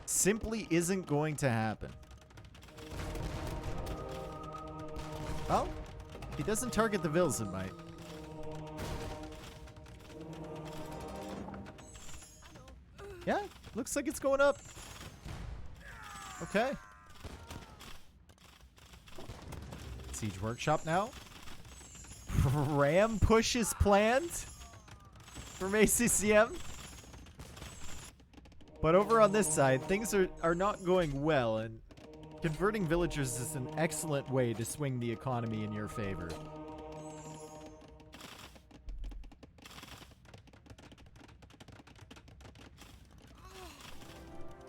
simply isn't going to happen. Oh, he doesn't target the vills, it might. Yeah, looks like it's going up. Okay. Siege workshop now. Ram push is planned from ACCM. But over on this side, things are not going well, and converting villagers is an excellent way to swing the economy in your favor.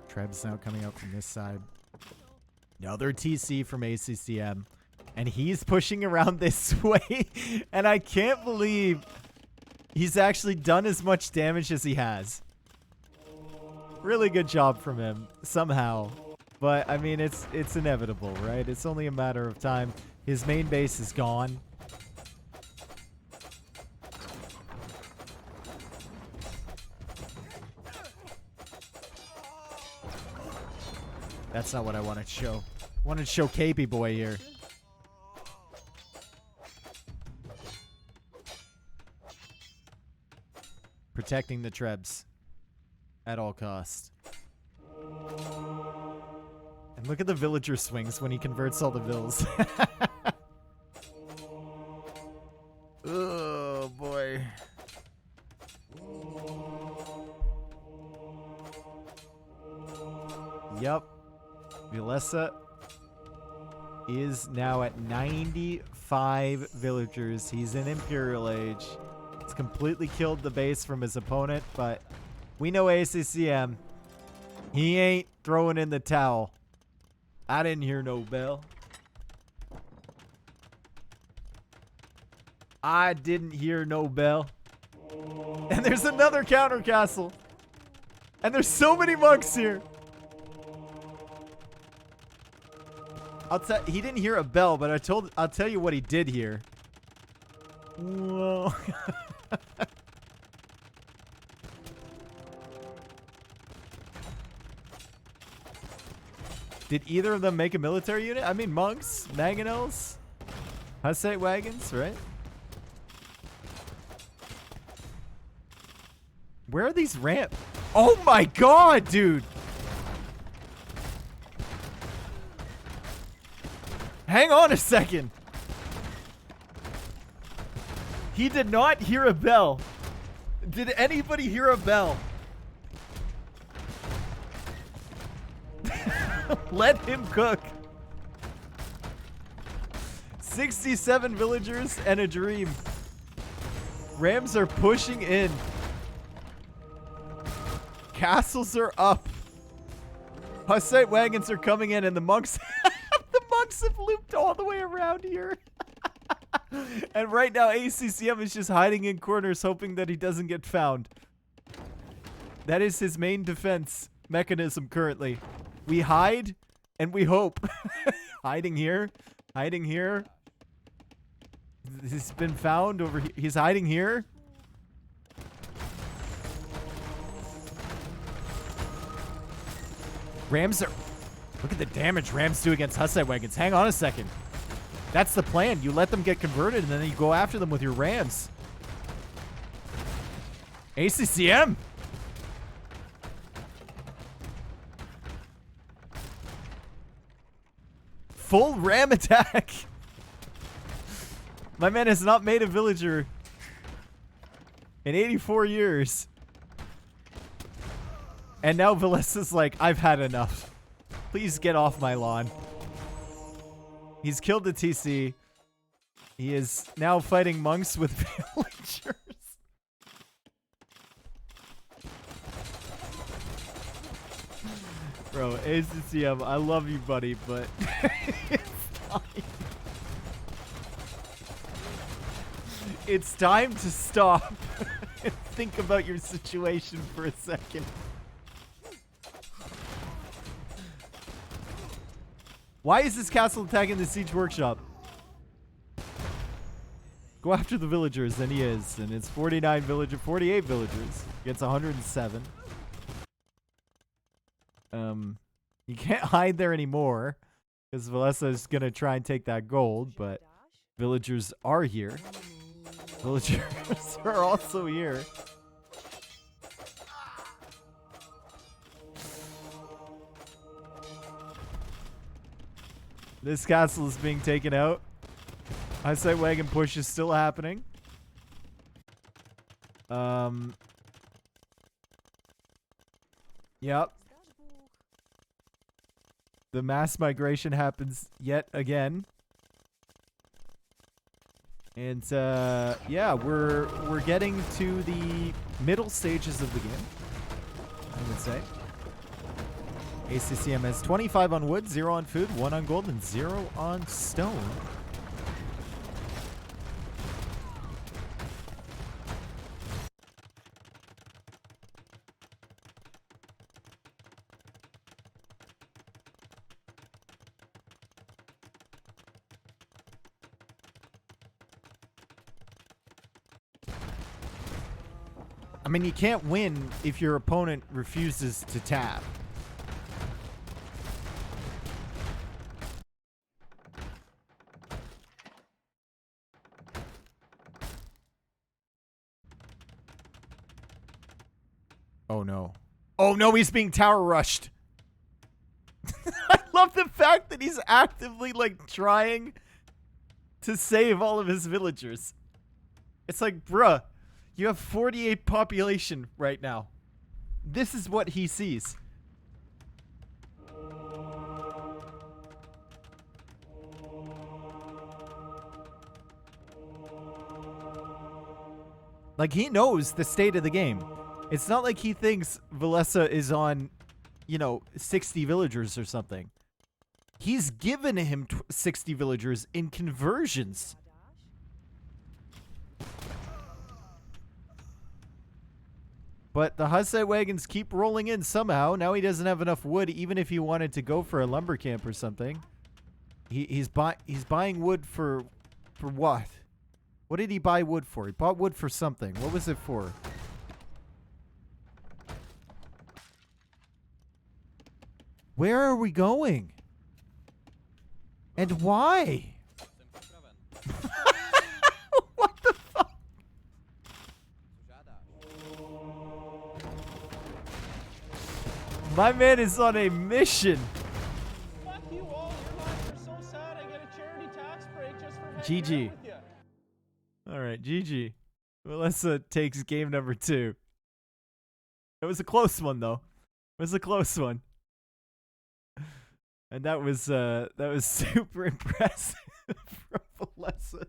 Treb's now coming out from this side. Another TC from ACCM. And he's pushing around this way. And I can't believe he's actually done as much damage as he has. Really good job from him, somehow. But, I mean, it's inevitable, right? It's only a matter of time. His main base is gone. That's not what I wanted to show. I wanted to show KP Boy here. Protecting the Trebs at all costs. And look at the villager swings when he converts all the vills. Oh boy. Yep. Villese is now at 95 villagers. He's in Imperial Age. It's completely killed the base from his opponent, but we know ACCM. He ain't throwing in the towel. I didn't hear no bell. I didn't hear no bell. And there's another counter castle. And there's so many monks here. He didn't hear a bell, but I'll tell you what he did hear. Whoa. Did either of them make a military unit? I mean, monks, mangonels, Hussite wagons, right? Where are these ramps? Oh my god, dude! Hang on a second. He did not hear a bell. Did anybody hear a bell? Let him cook. 67 villagers and a dream. Rams are pushing in. Castles are up. Hussite wagons are coming in, and the monks the monks have looped all the way around here. And right now ACCM is just hiding in corners hoping that he doesn't get found. That is his main defense mechanism currently. We hide and we hope. Hiding here. Hiding here. He's been found over here. He's hiding here. Rams are... Look at the damage Rams do against Hussite wagons. Hang on a second. That's the plan. You let them get converted and then you go after them with your Rams. ACCM. Full ram attack. My man has not made a villager in 84 years. And now Villese's like, I've had enough. Please get off my lawn. He's killed the TC. He is now fighting monks with villagers. Bro, ACCM, I love you, buddy, but it's time. It's time to stop and think about your situation for a second. Why is this castle attacking the siege workshop? Go after the villagers, and he is. And it's 48 villagers against 107. You can't hide there anymore because Villese is going to try and take that gold, but villagers are here. Villagers are also here. This castle is being taken out. Hussite wagon push is still happening. Yep. The mass migration happens yet again. And yeah, we're getting to the middle stages of the game, I would say. ACCM has 25 on wood, 0 on food, 1 on gold, and 0 on stone. I mean, you can't win if your opponent refuses to tap. Oh no. Oh no, he's being tower rushed. I love the fact that he's actively like trying to save all of his villagers. It's like, bruh, you have 48 population right now. This is what he sees. Like, he knows the state of the game. It's not like he thinks Villese is on, you know, 60 villagers or something. He's given him 60 villagers in conversions. But the Hussite wagons keep rolling in somehow. Now he doesn't have enough wood, even if he wanted to go for a lumber camp or something. He's buying wood for what? What did he buy wood for? He bought wood for something. What was it for? Where are we going? And why? What the fuck? My man is on a mission. Fuck you all. Your lives are so sad. I get a charity tax break just for hanging GG. out with you. All right, GG. Villese takes game number 2. It was a close one, though. It was a close one. And that was super impressive from Villese.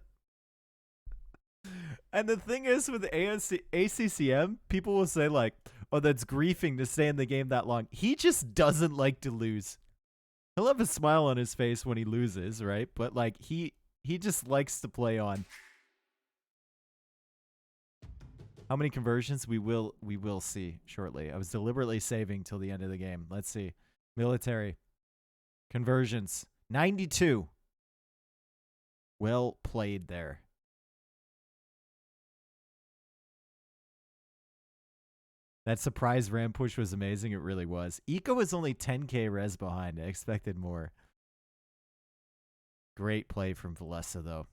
And the thing is with ACCM, people will say like, oh, that's griefing to stay in the game that long. He just doesn't like to lose. He'll have a smile on his face when he loses, right? But like he just likes to play on. How many conversions we will see shortly. I was deliberately saving till the end of the game. Let's see. Military conversions 92. Well played there. That surprise ram push was amazing. It really was. Eco is only 10k res behind. I expected more. Great play from Villese, though.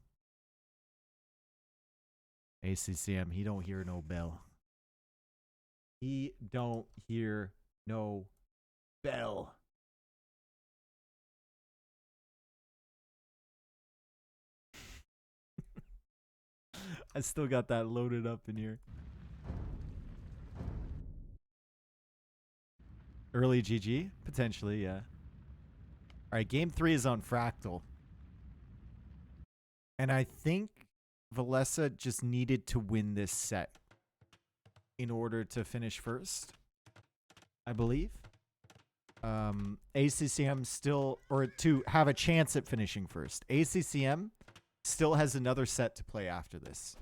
ACCM, he don't hear no bell. He don't hear no bell. I still got that loaded up in here. Early GG? Potentially, yeah. Alright, game 3 is on Fractal. And I think Villese just needed to win this set in order to finish first, I believe. ACCM still, or to have a chance at finishing first. ACCM still has another set to play after this.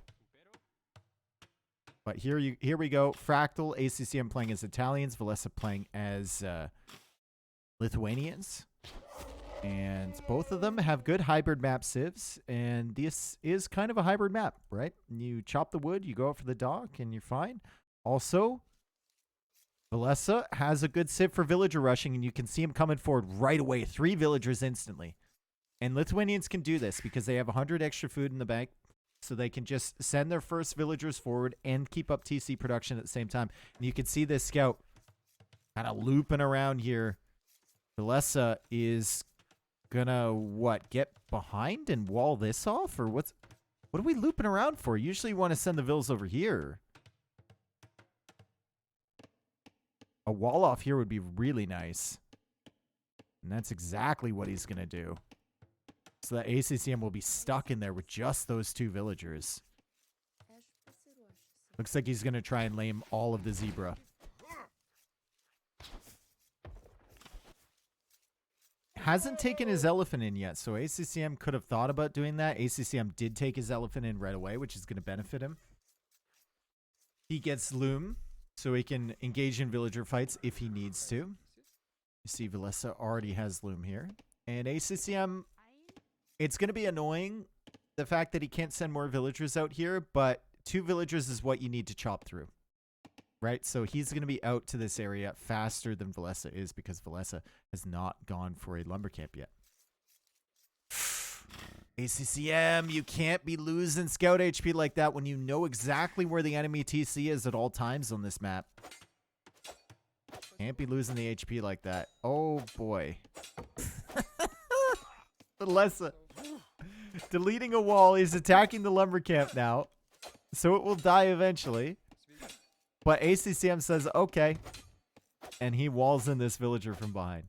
But here we go. Fractal, ACCM playing as Italians, Villese playing as Lithuanians. And both of them have good hybrid map civs, and this is kind of a hybrid map, right? You chop the wood, you go out for the dock, and you're fine. Also, Villese has a good civ for villager rushing, and you can see him coming forward right away. 3 villagers instantly. And Lithuanians can do this because they have 100 extra food in the bank, so they can just send their first villagers forward and keep up TC production at the same time. And you can see this scout kind of looping around here. Villese is gonna, what, get behind and wall this off? Or what are we looping around for? Usually you want to send the vills over here. A wall off here would be really nice. And that's exactly what he's gonna do. So that ACCM will be stuck in there with just those 2 villagers. Looks like he's going to try and lame all of the zebra. hasn't taken his elephant in yet, so ACCM could have thought about doing that. ACCM did take his elephant in right away, which is going to benefit him. He gets Loom, so he can engage in villager fights if he needs to. You see Villese already has Loom here. And ACCM, it's going to be annoying, the fact that he can't send more villagers out here, but 2 villagers is what you need to chop through. Right? So he's going to be out to this area faster than Villese is because Villese has not gone for a lumber camp yet. ACCM, you can't be losing scout HP like that when you know exactly where the enemy TC is at all times on this map. Can't be losing the HP like that. Oh boy. Villese deleting a wall. He's attacking the lumber camp now. So it will die eventually. But ACCM says, okay. And he walls in this villager from behind.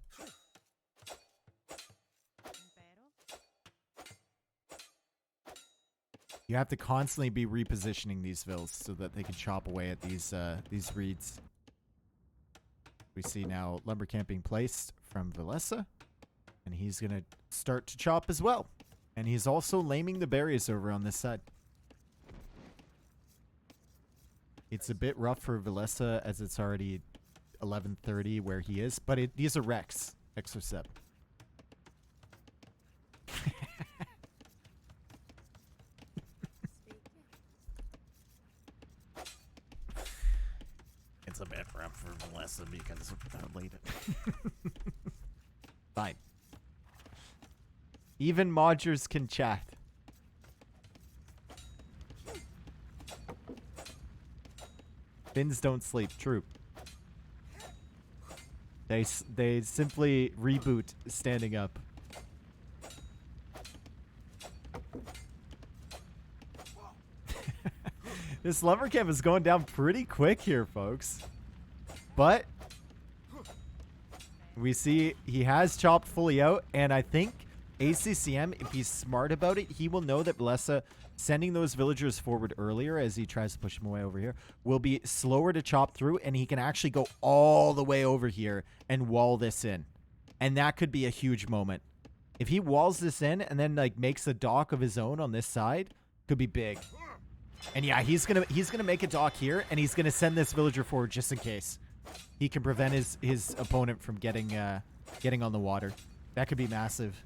You have to constantly be repositioning these vills so that they can chop away at these reeds. We see now lumber camp being placed from Villese. And he's going to start to chop as well. And he's also laming the berries over on this side. It's a bit rough for Villese as it's already 11:30 where he is. But these are Rex. Exocep. It's a bit rough for Villese because of how late it. Fine. Even modgers can chat. Finns don't sleep. True. They simply reboot standing up. This lumber camp is going down pretty quick here, folks. But we see he has chopped fully out, and I think ACCM, if he's smart about it, he will know that Villese sending those villagers forward earlier as he tries to push them away over here will be slower to chop through, and he can actually go all the way over here and wall this in. And that could be a huge moment. If he walls this in and then like makes a dock of his own on this side, could be big. And yeah, he's gonna make a dock here, and he's gonna send this villager forward just in case. He can prevent his opponent from getting on the water. That could be massive.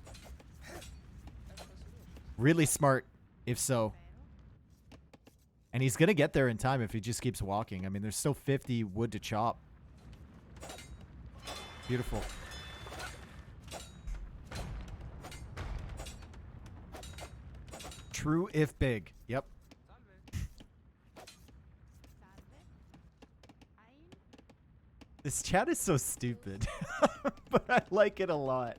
Really smart, if so. And he's gonna get there in time if he just keeps walking. I mean, there's still 50 wood to chop. Beautiful. True if big. Yep. This chat is so stupid, but I like it a lot.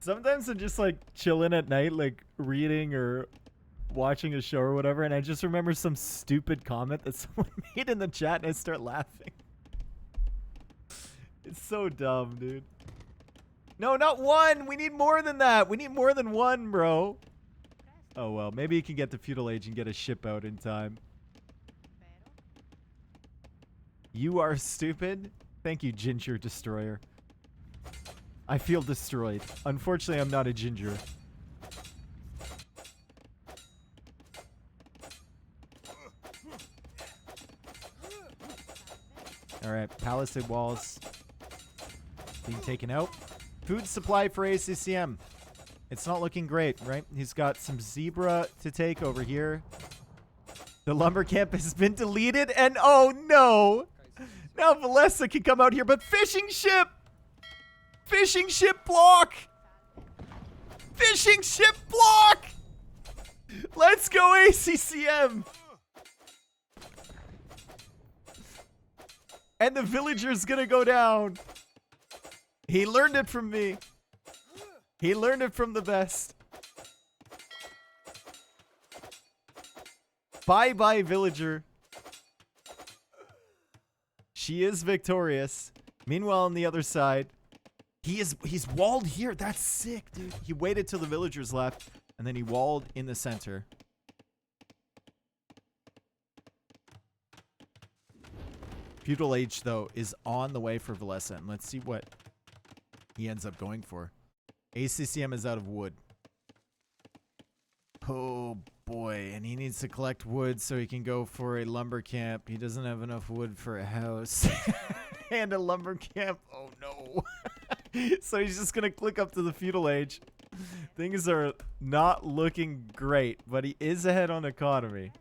Sometimes I'm just like chilling at night, like reading or watching a show or whatever, and I just remember some stupid comment that someone made in the chat and I start laughing. It's so dumb, dude. No, not one! We need more than that! We need more than one, bro! Oh well, maybe he can get to Feudal Age and get a ship out in time. You are stupid? Thank you, Ginger Destroyer. I feel destroyed. Unfortunately, I'm not a ginger. Alright, palisade walls being taken out. Food supply for ACCM. It's not looking great, right? He's got some zebra to take over here. The lumber camp has been deleted, and oh no! Now Villese can come out here, but fishing ship! Fishing ship block! Fishing ship block! Let's go ACCM! And the villager's gonna go down. He learned it from me. He learned it from the best. Bye-bye, villager. She is victorious. Meanwhile, on the other side, he's walled here. That's sick, dude. He waited till the villagers left, and then he walled in the center. Feudal Age, though, is on the way for Villese. And let's see what he ends up going for. ACCM is out of wood. Oh, boy. And he needs to collect wood so he can go for a lumber camp. He doesn't have enough wood for a house. And a lumber camp. Oh, no. So he's just going to click up to the Feudal Age. Things are not looking great, but he is ahead on economy.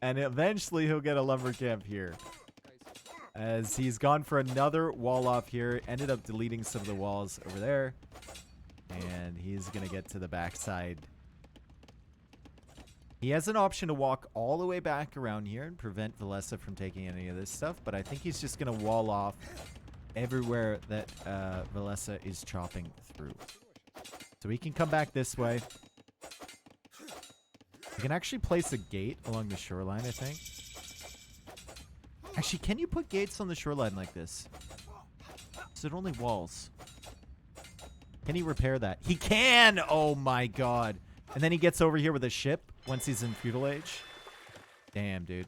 And eventually he'll get a lumber camp here. As he's gone for another wall off here. Ended up deleting some of the walls over there. And he's going to get to the backside. He has an option to walk all the way back around here and prevent Villese from taking any of this stuff. But I think he's just going to wall off everywhere that Villese is chopping through. So he can come back this way. You can actually place a gate along the shoreline, I think. Actually, can you put gates on the shoreline like this? Is it only walls? Can he repair that? He can! Oh my god. And then he gets over here with a ship once he's in Feudal Age. Damn, dude.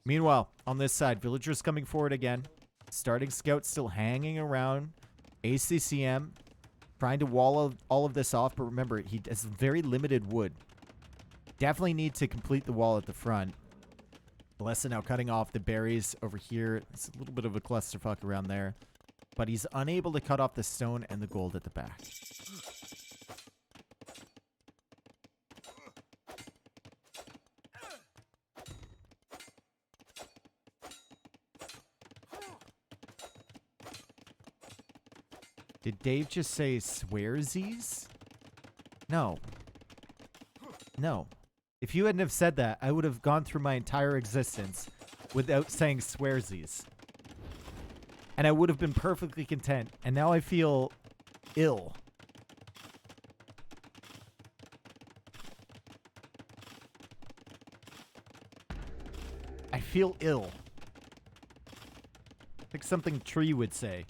Meanwhile, on this side, villagers coming forward again. Starting scouts still hanging around. ACCM trying to wall all of this off. But remember, he has very limited wood. Definitely need to complete the wall at the front. Villese now cutting off the berries over here. It's a little bit of a clusterfuck around there. But he's unable to cut off the stone and the gold at the back. Did Dave just say swearsies? No. No. If you hadn't have said that, I would have gone through my entire existence without saying swearsies. And I would have been perfectly content. And now I feel ill. I feel ill. Like something Tree would say.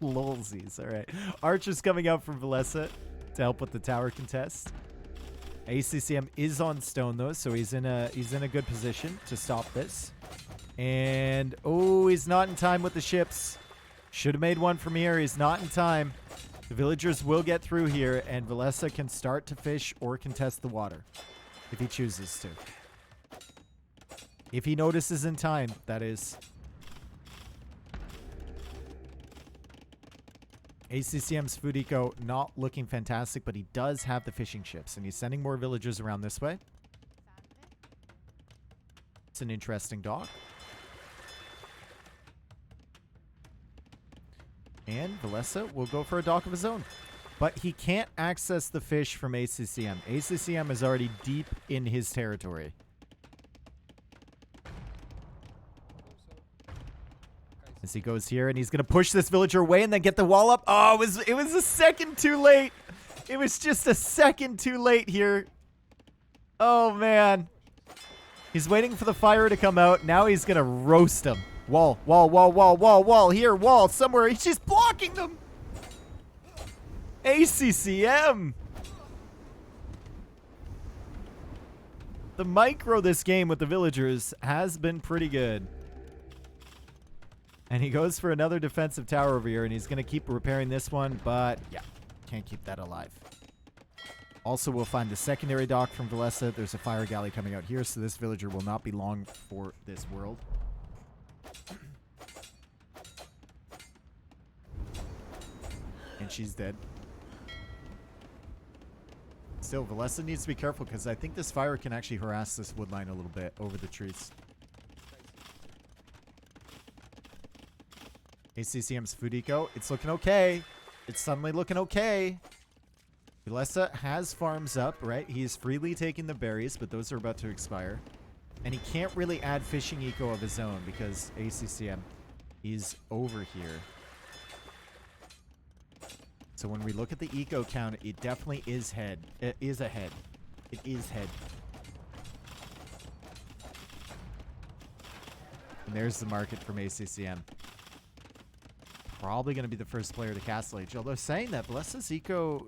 Lolsies, alright. Archer's coming out from Villese to help with the tower contest. ACCM is on stone though, so he's in a good position to stop this. And oh, he's not in time with the ships. Should have made one from here. He's not in time. The villagers will get through here, and Villese can start to fish or contest the water if he chooses to. If he notices in time, that is. ACCM's food eco not looking fantastic, but he does have the fishing ships, and he's sending more villagers around this way. It's an interesting dock. And Villese will go for a dock of his own. But he can't access the fish from ACCM. ACCM is already deep in his territory. As he goes here, and he's going to push this villager away and then get the wall up. Oh, it was a second too late. It was just a second too late here. Oh, man. He's waiting for the fire to come out. Now he's going to roast him. Wall, wall, wall, wall, wall, wall. Here, wall, somewhere. He's just blocking them. ACCM. The micro this game with the villagers has been pretty good. And he goes for another defensive tower over here, and he's going to keep repairing this one, but yeah, can't keep that alive. Also, we'll find the secondary dock from Villese. There's a fire galley coming out here, so this villager will not be long for this world. And she's dead. Still, Villese needs to be careful, because I think this fire can actually harass this wood line a little bit over the trees. ACCM's food eco. It's looking okay. It's suddenly looking okay. Villese has farms up, right? He's freely taking the berries, but those are about to expire. And he can't really add fishing eco of his own because ACCM is over here. So when we look at the eco count, it definitely is ahead. It is ahead. It is head. And there's the market from ACCM. Probably going to be the first player to Castle Age. Although saying that, Villese's eco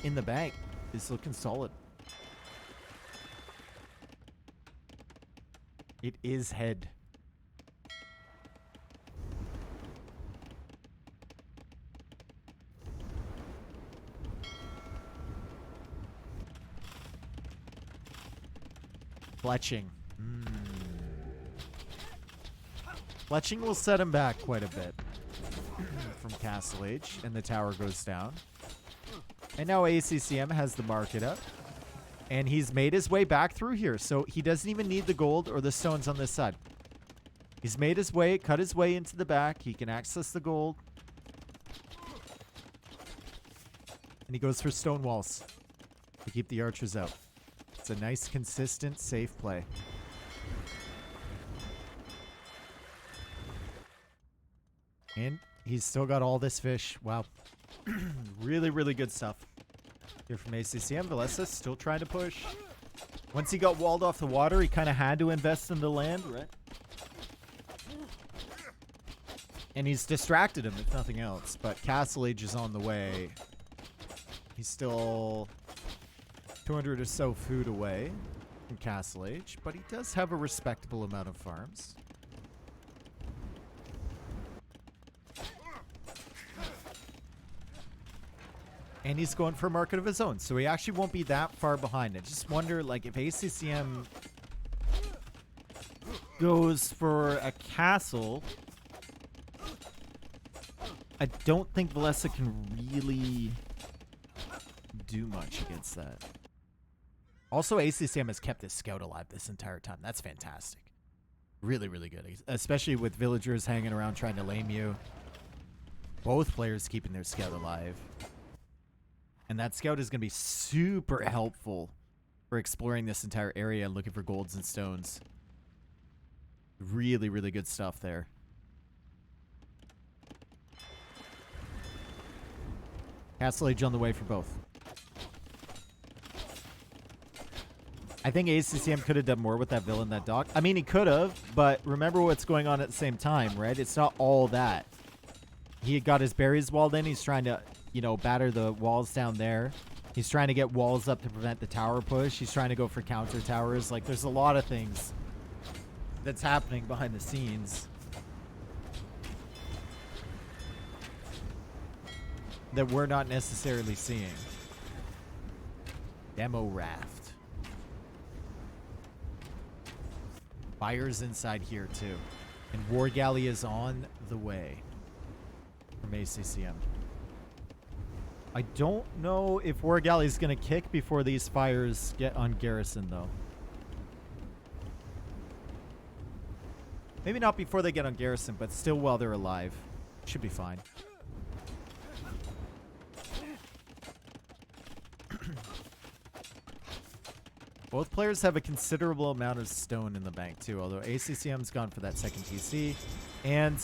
in the bank is looking solid. It is head. Fletching. Fletching will set him back quite a bit from Castle Age, and the tower goes down. And now ACCM has the market up. And he's made his way back through here, so he doesn't even need the gold or the stones on this side. He's made his way, cut his way into the back. He can access the gold. And he goes for stone walls to keep the archers out. It's a nice, consistent, safe play. And he's still got all this fish. Wow. Really, really good stuff. Here from ACCM. Villese still trying to push. Once he got walled off the water, he kind of had to invest in the land, right? And he's distracted him, if nothing else. But Castle Age is on the way. He's still 200 or so food away from Castle Age. But he does have a respectable amount of farms. And he's going for a market of his own, so he actually won't be that far behind. I just wonder, like, if ACCM goes for a castle, I don't think Villese can really do much against that. Also, ACCM has kept his scout alive this entire time. That's fantastic. Really, really good. Especially with villagers hanging around trying to lame you. Both players keeping their scout alive. And that scout is going to be super helpful for exploring this entire area and looking for golds and stones. Really, really good stuff there. Castle Age on the way for both. I think ACCM could have done more with that villain, that dock. I mean, he could have, but remember what's going on at the same time, right? It's not all that. He had got his berries walled in. He's trying to, you know, batter the walls down there. He's trying to get walls up to prevent the tower push. He's trying to go for counter towers. Like, there's a lot of things that's happening behind the scenes that we're not necessarily seeing. Demo raft. Fires inside here, too. And War Galley is on the way from ACCM. I don't know if War Galley is going to kick before these fires get on Garrison, though. Maybe not before they get on Garrison, but still while they're alive. Should be fine. Both players have a considerable amount of stone in the bank, too, although ACCM's gone for that second TC. And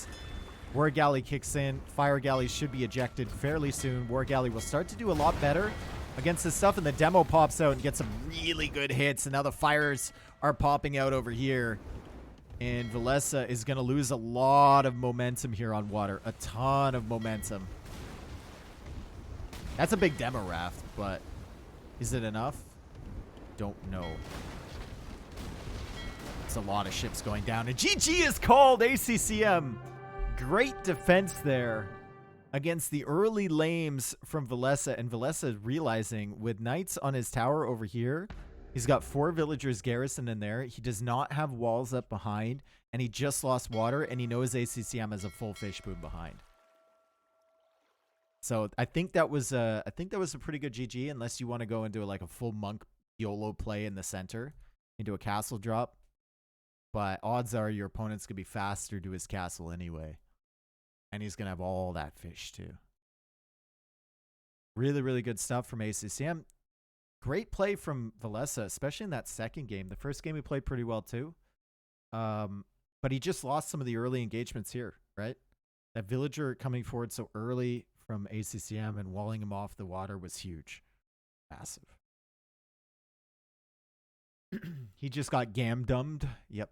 War Galley kicks in. Fire Galley should be ejected fairly soon. War Galley will start to do a lot better against this stuff, and the demo pops out and gets some really good hits, and now the fires are popping out over here. And Villese is going to lose a lot of momentum here on water. A ton of momentum. That's a big demo raft, but is it enough? Don't know. It's a lot of ships going down. And GG is called, ACCM. Great defense there against the early lames from Villese. And Villese realizing with knights on his tower over here, he's got 4 villagers garrison in there. He does not have walls up behind. And he just lost water. And he knows ACCM has a full fish boom behind. So I think that was a pretty good GG, unless you want to go into like a full monk YOLO play in the center into a castle drop. But odds are your opponent's going to be faster to his castle anyway. And he's going to have all that fish too. Really, really good stuff from ACCM. Great play from Villese, especially in that second game. The first game he played pretty well too. But he just lost some of the early engagements here, right? That villager coming forward so early from ACCM and walling him off the water was huge. Massive. He just got gam-dummed. Yep.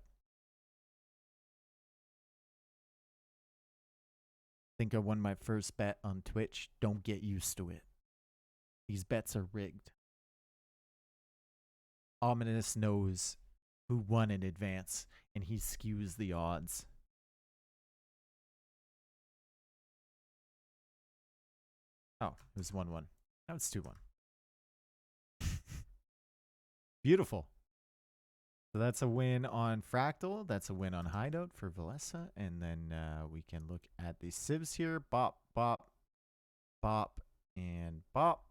Think I won my first bet on Twitch. Don't get used to it. These bets are rigged. Ominous nose who won in advance, and he skews the odds. Oh, it was 1-1. Now it's 2-1. Beautiful. So that's a win on Fractal. That's a win on Hideout for Villese. And then we can look at the civs here. Bop, bop, bop, and bop.